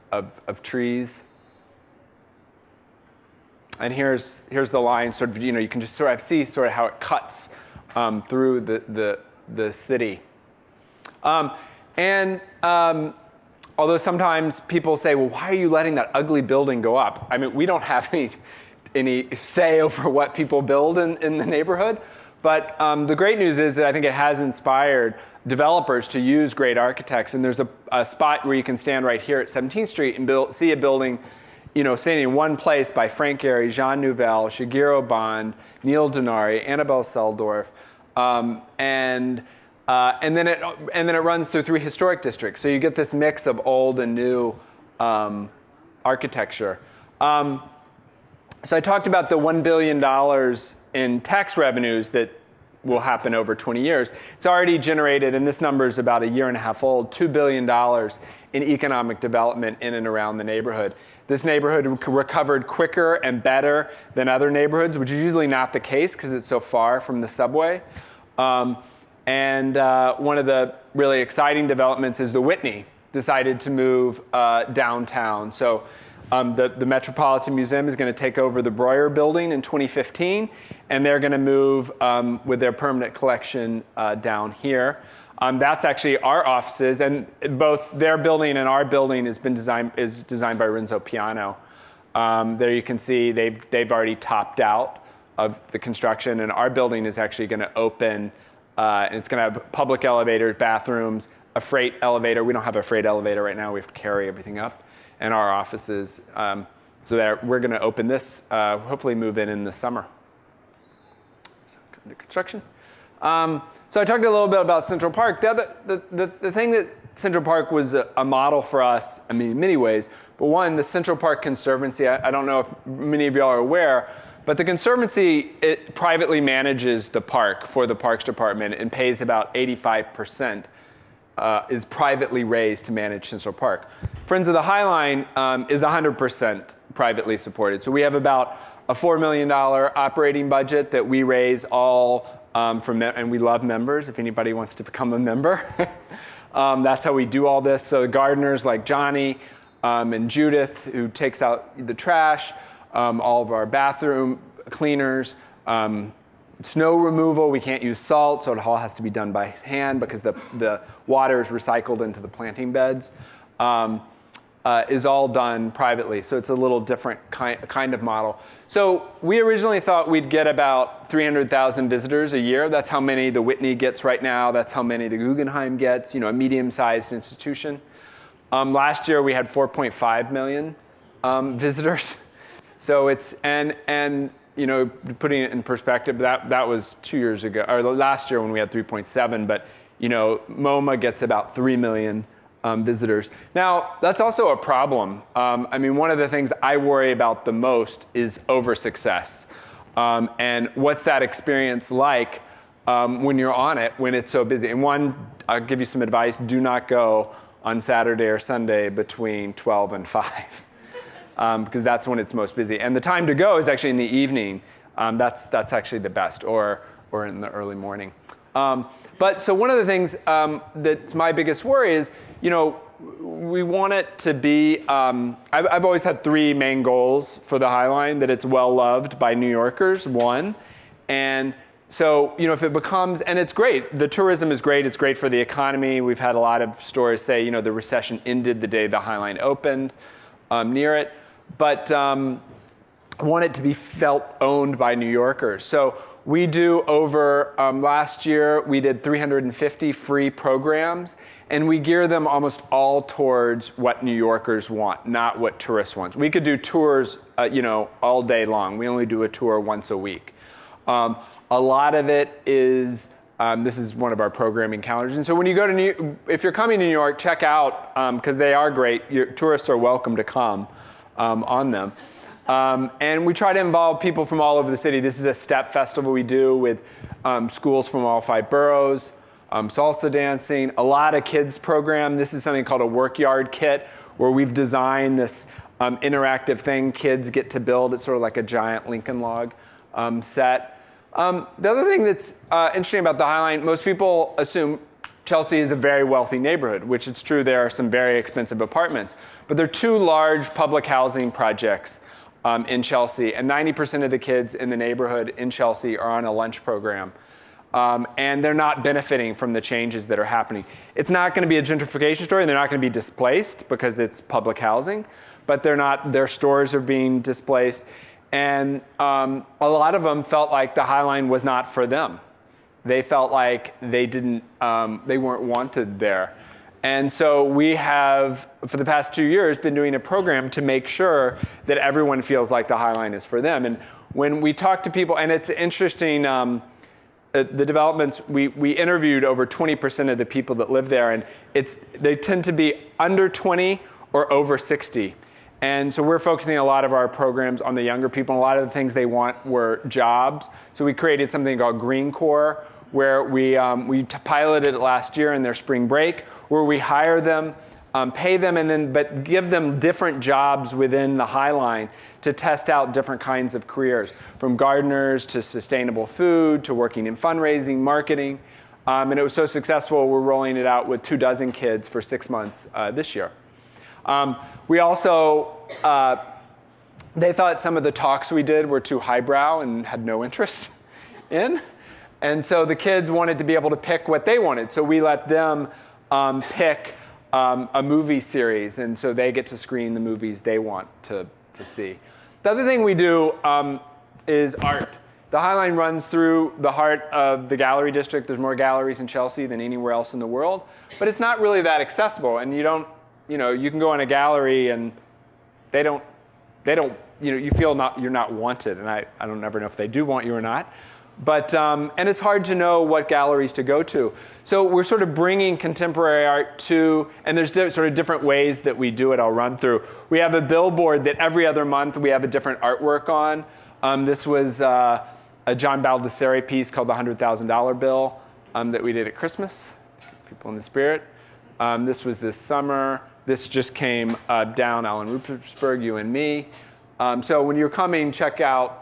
trees. And here's the line, sort of, you can just sort of see sort of how it cuts through the city. Although sometimes people say, well, why are you letting that ugly building go up? I mean, we don't have any say over what people build in the neighborhood. But the great news is that I think it has inspired developers to use great architects. And there's a spot where you can stand right here at 17th Street and see a building, standing in one place by Frank Gehry, Jean Nouvel, Shigeru Bond, Neil Denari, Annabelle Seldorf, and then it runs through 3 historic districts. So you get this mix of old and new architecture. So I talked about the $1 billion in tax revenues that will happen over 20 years. It's already generated, and this number is about a year and a half old, $2 billion in economic development in and around the neighborhood. This neighborhood recovered quicker and better than other neighborhoods, which is usually not the case because it's so far from the subway. One of the really exciting developments is the Whitney decided to move downtown. So the Metropolitan Museum is going to take over the Breuer building in 2015, and they're going to move with their permanent collection down here. That's actually our offices, and both their building and our building is designed by Renzo Piano. There you can see they've already topped out of the construction, and our building is actually going to open, and it's going to have public elevators, bathrooms, a freight elevator. We don't have a freight elevator right now. We have to carry everything up. And our offices. So we're going to open this, hopefully move in the summer. So under construction. So I talked a little bit about Central Park. The thing that Central Park was a model for us, I mean, in many ways, but one, the Central Park Conservancy, I don't know if many of y'all are aware, but the Conservancy, it privately manages the park for the Parks Department and pays about 85%. Is privately raised to manage Central Park. Friends of the High Line is 100% privately supported. So we have about a $4 million operating budget that we raise all from, and we love members if anybody wants to become a member. That's how we do all this. So the gardeners like Johnny and Judith, who takes out the trash, all of our bathroom cleaners, snow removal, we can't use salt, so it all has to be done by hand because the water is recycled into the planting beds, is all done privately. So it's a little different kind of model. So we originally thought we'd get about 300,000 visitors a year. That's how many the Whitney gets right now. That's how many the Guggenheim gets, a medium-sized institution. Last year we had 4.5 million visitors. So it's, and putting it in perspective, that was 2 years ago, or last year when we had 3.7, but MoMA gets about 3 million visitors. Now, that's also a problem. One of the things I worry about the most is over-success. And what's that experience like when you're on it, when it's so busy? And one, I'll give you some advice, do not go on Saturday or Sunday between 12 and 5. Because that's when it's most busy. And the time to go is actually in the evening. That's actually the best, or in the early morning. But so one of the things that's my biggest worry is, we want it to be, I've always had three main goals for the High Line, that it's well loved by New Yorkers, one. And so, if it becomes, and it's great, the tourism is great, it's great for the economy. We've had a lot of stories say, the recession ended the day the High Line opened near it. But I want it to be felt owned by New Yorkers. So we do over, last year, we did 350 free programs, and we gear them almost all towards what New Yorkers want, not what tourists want. We could do tours, all day long. We only do a tour once a week. A lot of it is, this is one of our programming calendars. And so when you go to if you're coming to New York, check out, because they are great. Tourists are welcome to come on them. And we try to involve people from all over the city. This is a step festival we do with schools from all 5 boroughs, salsa dancing, a lot of kids program. This is something called a work yard kit, where we've designed this interactive thing kids get to build. It's sort of like a giant Lincoln log set. The other thing that's interesting about the High Line, most people assume Chelsea is a very wealthy neighborhood, which it's true. There are some very expensive apartments. But there are 2 large public housing projects in Chelsea, and 90% of the kids in the neighborhood in Chelsea are on a lunch program. And they're not benefiting from the changes that are happening. It's not going to be a gentrification story, and they're not going to be displaced because it's public housing, but their stores are being displaced. And a lot of them felt like the High Line was not for them. They felt like they weren't wanted there. And so we have, for the past 2 years, been doing a program to make sure that everyone feels like the High Line is for them. And when we talk to people, and it's interesting, the developments, we interviewed over 20% of the people that live there, and they tend to be under 20 or over 60. And so we're focusing a lot of our programs on the younger people. And a lot of the things they want were jobs. So we created something called Green Corps, where we piloted it last year in their spring break, where we hire them, pay them, but give them different jobs within the High Line to test out different kinds of careers, from gardeners to sustainable food to working in fundraising, marketing. And it was so successful, we're rolling it out with 24 kids for 6 months this year. We also, they thought some of the talks we did were too highbrow and had no interest in. And so the kids wanted to be able to pick what they wanted. So we let them pick a movie series. And so they get to screen the movies they want to see. The other thing we do is art. The High Line runs through the heart of the gallery district. There's more galleries in Chelsea than anywhere else in the world. But it's not really that accessible. And you can go in a gallery and they don't, you feel you're not wanted. And I don't never know if they do want you or not. But, and it's hard to know what galleries to go to. So we're sort of bringing contemporary art to, and there's sort of different ways that we do it. I'll run through. We have a billboard that every other month we have a different artwork on. This was a John Baldessari piece called The $100,000 Bill that we did at Christmas. People in the spirit. This was this summer. This just came down Alan Rupersberg, you and me. So when you're coming, check out,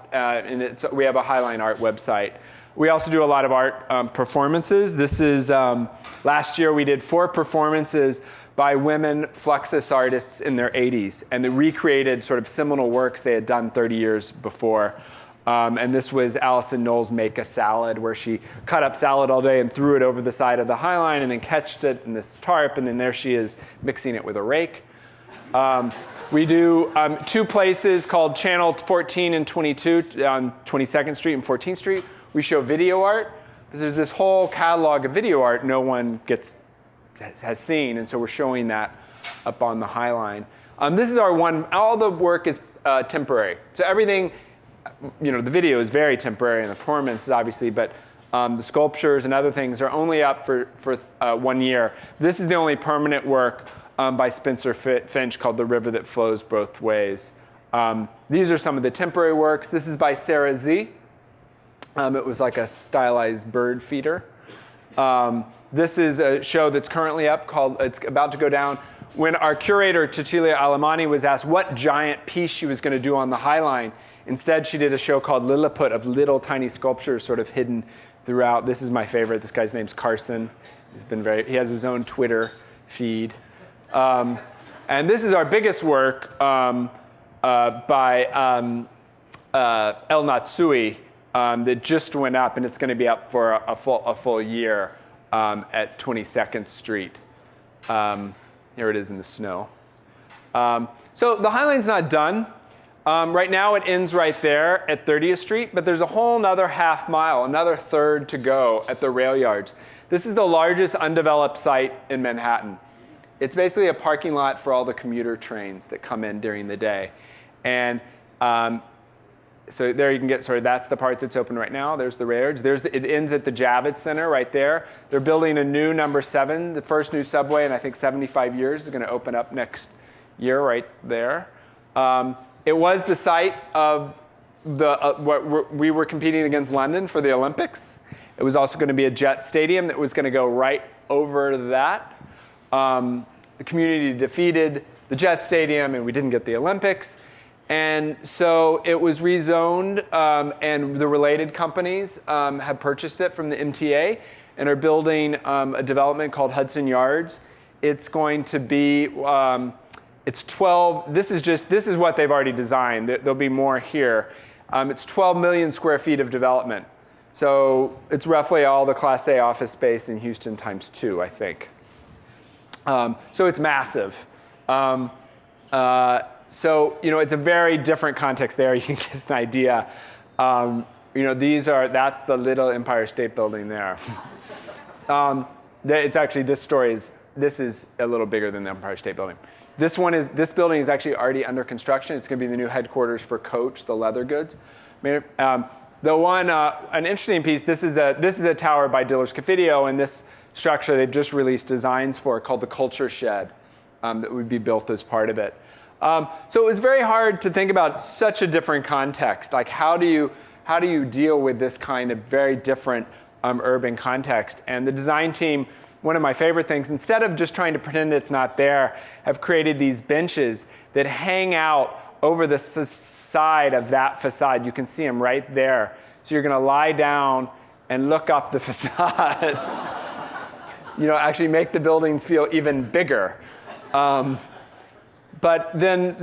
we have a High Line art website. We also do a lot of art performances. This is, last year we did 4 performances by women Fluxus artists in their 80s. And they recreated sort of seminal works they had done 30 years before. And this was Alison Knowles' Make a Salad, where she cut up salad all day and threw it over the side of the High Line and then catched it in this tarp. And then there she is mixing it with a rake. We do 2 places called Channel 14 and 22 on 22nd Street and 14th Street. We show video art. Because there's this whole catalog of video art no one has seen. And so we're showing that up on the High Line. This is our one. All the work is temporary. So everything, the video is very temporary and the performance is obviously, but the sculptures and other things are only up for 1 year. This is the only permanent work by Spencer Finch called The River That Flows Both Ways. These are some of the temporary works. This is by Sarah Z. It was like a stylized bird feeder. This is a show that's currently up called, it's about to go down. When our curator, Cecilia Alemani, was asked what giant piece she was going to do on the High Line, instead she did a show called Lilliput of little tiny sculptures sort of hidden throughout. This is my favorite. This guy's name's Carson. He has his own Twitter feed. And this is our biggest work by El Natsui that just went up, and it's going to be up for a full year at 22nd Street. Here it is in the snow. So the High Line's not done. Right now it ends right there at 30th Street, but there's a whole another half mile, another third to go at the rail yards. This is the largest undeveloped site in Manhattan. It's basically a parking lot for all the commuter trains that come in during the day. And so there you can get, that's the part that's open right now. There's the rail yards. It ends at the Javits Center right there. They're building a new number 7, the first new subway in I think 75 years. Is going to open up next year right there. It was the site of we were competing against London for the Olympics. It was also going to be a jet stadium that was going to go right over that. The community defeated the jet stadium and we didn't get the Olympics. And so it was rezoned and the related companies have purchased it from the MTA and are building a development called Hudson Yards. It's going to be, it's 12, this is what they've already designed. There'll be more here. It's 12 million square feet of development. So it's roughly all the Class A office space in Houston times 2, I think. So it's massive. So it's a very different context there. You can get an idea. That's the little Empire State Building there. It's actually, this is a little bigger than the Empire State Building. This building is actually already under construction. It's going to be the new headquarters for Coach, the leather goods. The one, an interesting piece, this is a tower by Diller's Cafidio, and this structure they've just released designs for called the Culture Shed that would be built as part of it. So it was very hard to think about such a different context. Like how do you deal with this kind of very different urban context? And the design team, one of my favorite things, instead of just trying to pretend it's not there, have created these benches that hang out over the side of that facade. You can see them right there. So you're going to lie down and look up the facade. Actually make the buildings feel even bigger. But then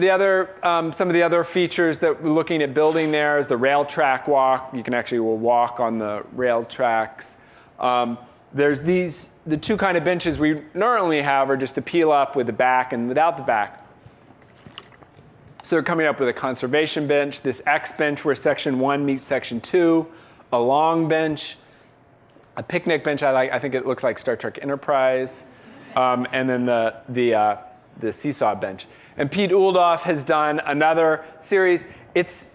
some of the other features that we're looking at building there is the rail track walk. You can actually walk on the rail tracks. There's the two kind of benches we normally have are just the peel up with the back and without the back. So they're coming up with a conservation bench, this X bench where section 1 meets section 2, a long bench, a picnic bench. I think it looks like Star Trek Enterprise, and then the seesaw bench. And Pete Uldoff has done another series. It's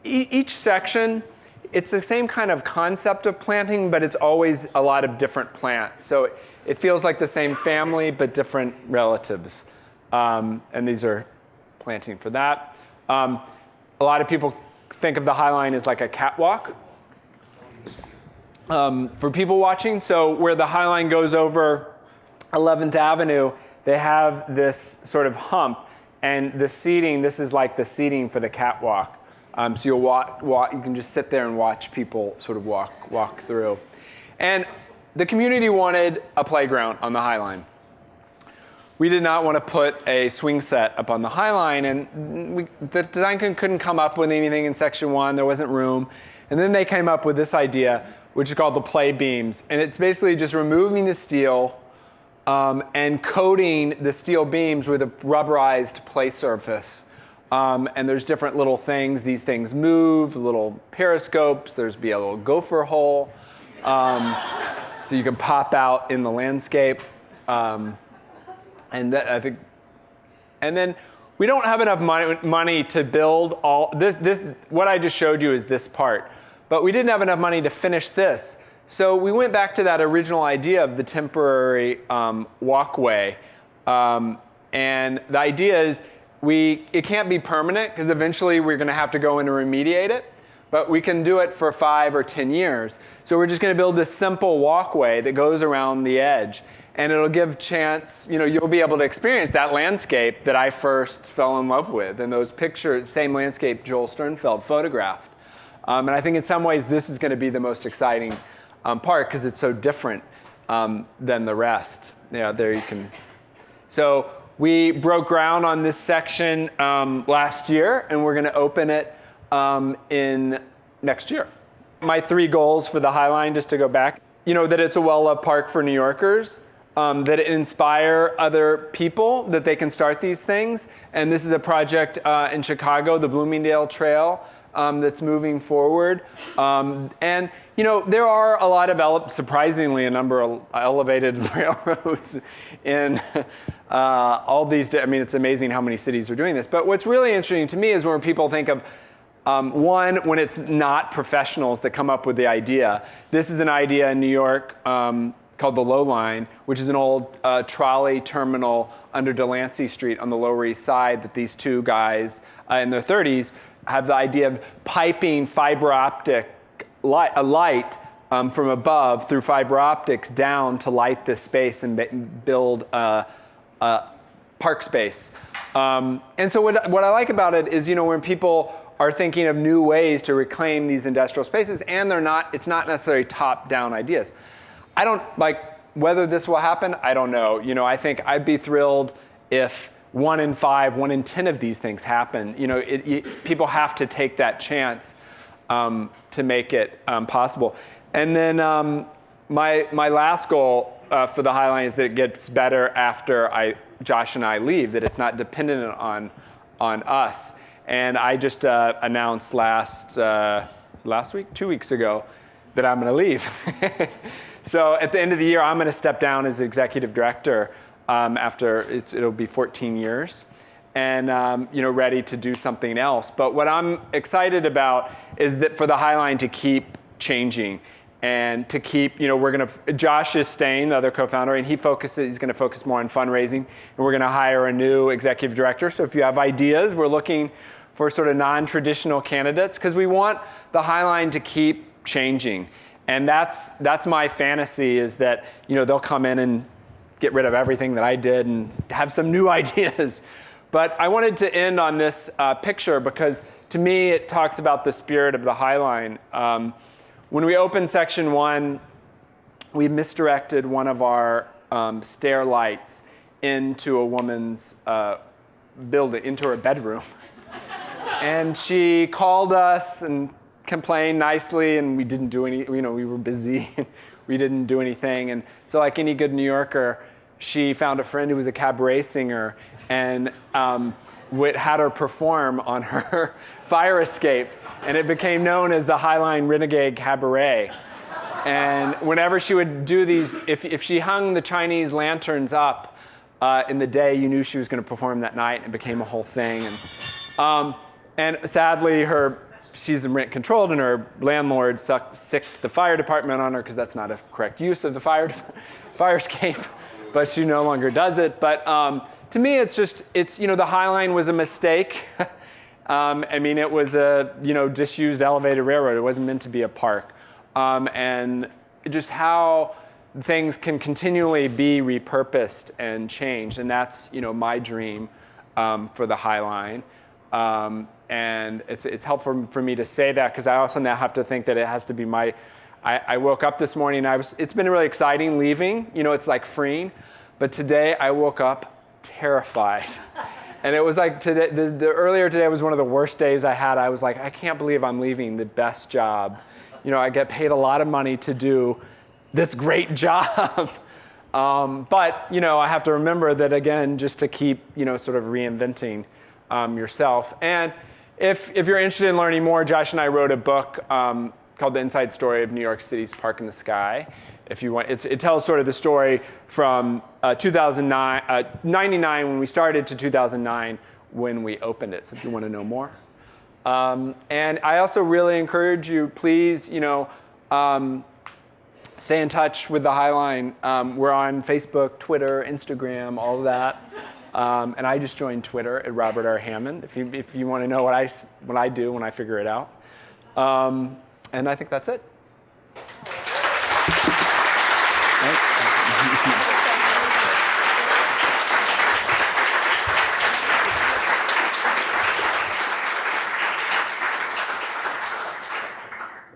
each section. It's the same kind of concept of planting, but it's always a lot of different plants. So it feels like the same family, but different relatives. And these are planting for that. A lot of people think of the High Line as like a catwalk for people watching. So where the High Line goes over 11th Avenue, they have this sort of hump. And the seating, this is like the seating for the catwalk. So you'll walk, you can just sit there and watch people sort of walk through. And the community wanted a playground on the High Line. We did not want to put a swing set up on the High Line, and the design couldn't come up with anything in section 1. There wasn't room. And then they came up with this idea, which is called the play beams. And it's basically just removing the steel and coating the steel beams with a rubberized play surface. And there's different little things. These things move, little periscopes. There's be a little gopher hole. So you can pop out in the landscape. And then we don't have enough money to build all this. What I just showed you is this part, but we didn't have enough money to finish this. So we went back to that original idea of the temporary walkway, and the idea is it can't be permanent because eventually we're going to have to go in and remediate it. But we can do it for 5 or 10 years. So we're just going to build this simple walkway that goes around the edge. And it'll give chance, you'll be able to experience that landscape that I first fell in love with. And those pictures, same landscape Joel Sternfeld photographed. And I think in some ways this is going to be the most exciting part because it's so different than the rest. Yeah, there you can. So we broke ground on this section last year, and we're going to open it in next year. My 3 goals for the High Line, just to go back, that it's a well-loved park for New Yorkers, that it inspire other people, that they can start these things. And this is a project in Chicago, the Bloomingdale Trail, that's moving forward. And there are a lot of, surprisingly, a number of elevated railroads in all these, it's amazing how many cities are doing this. But what's really interesting to me is when people think of one, when it's not professionals that come up with the idea. This is an idea in New York called the Low Line, which is an old trolley terminal under Delancey Street on the Lower East Side that these 2 guys in their 30s have the idea of piping fiber optic light from above through fiber optics down to light this space and build a park space. And so what I like about it is, when people are thinking of new ways to reclaim these industrial spaces, and it's not necessarily top-down ideas. I don't whether this will happen. I don't know. I think I'd be thrilled if 1 in 5, 1 in 10 of these things happen. People have to take that chance to make it possible. And then my last goal for the High Line is that it gets better after Josh and I leave. That it's not dependent on us. And I just announced last week, 2 weeks ago, that I'm going to leave. So at the end of the year, I'm going to step down as executive director after it'll be 14 years, and ready to do something else. But what I'm excited about is that for the High Line to keep changing And to keep, Josh is Stein, the other co-founder, and he's going to focus more on fundraising. And we're going to hire a new executive director. So if you have ideas, we're looking for sort of non-traditional candidates because we want the Highline to keep changing. And that's my fantasy, is that they'll come in and get rid of everything that I did and have some new ideas. But I wanted to end on this picture because to me it talks about the spirit of the Highline. When we opened Section 1, we misdirected one of our stair lights into a woman's building, into her bedroom. And she called us and complained nicely, and we didn't do any, we were busy. We didn't do anything. And so like any good New Yorker, she found a friend who was a cabaret singer and had her perform on her fire escape. And it became known as the Highline Renegade Cabaret. And whenever she would do these, if she hung the Chinese lanterns up in the day, you knew she was going to perform that night, and it became a whole thing. And sadly, she's rent controlled, and her landlord sicked the fire department on her because that's not a correct use of the fire escape. But she no longer does it. But to me, it's the Highline was a mistake. It was a disused elevated railroad. It wasn't meant to be a park. And just how things can continually be repurposed and changed. And that's my dream for the Highline. And it's helpful for me to say that because I also now have to think that it has to be I woke up this morning and it's been really exciting leaving. It's like freeing. But today I woke up terrified. And it was like today, the earlier today was one of the worst days I had. I was like, I can't believe I'm leaving the best job. I get paid a lot of money to do this great job. But I have to remember that again, just to keep sort of reinventing yourself. And if you're interested in learning more, Josh and I wrote a book called The Inside Story of New York City's Park in the Sky. If you want, it tells sort of the story from 99 when we started to 2009 when we opened it. So if you want to know more. And I also really encourage you, please, stay in touch with the Highline. We're on Facebook, Twitter, Instagram, all of that. And I just joined Twitter at Robert R. Hammond. If you want to know what I do when I figure it out. And I think that's it.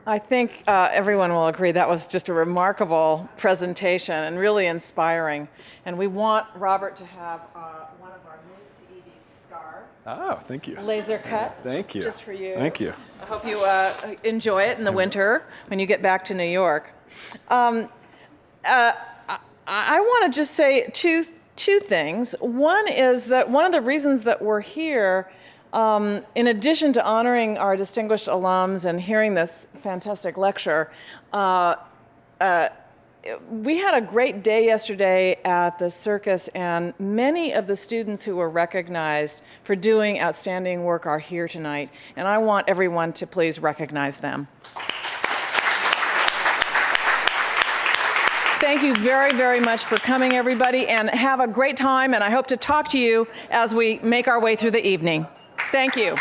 I think everyone will agree that was just a remarkable presentation and really inspiring. And we want Robert to have one of our new CED scarves. Oh, thank you. Laser cut. Thank you. Just for you. Thank you. I hope you enjoy it in the winter when you get back to New York. I want to just say two things. One is that one of the reasons that we're here, in addition to honoring our distinguished alums and hearing this fantastic lecture, we had a great day yesterday at the circus, and many of the students who were recognized for doing outstanding work are here tonight, and I want everyone to please recognize them. Thank you very, very much for coming, everybody, and have a great time, and I hope to talk to you as we make our way through the evening. Thank you.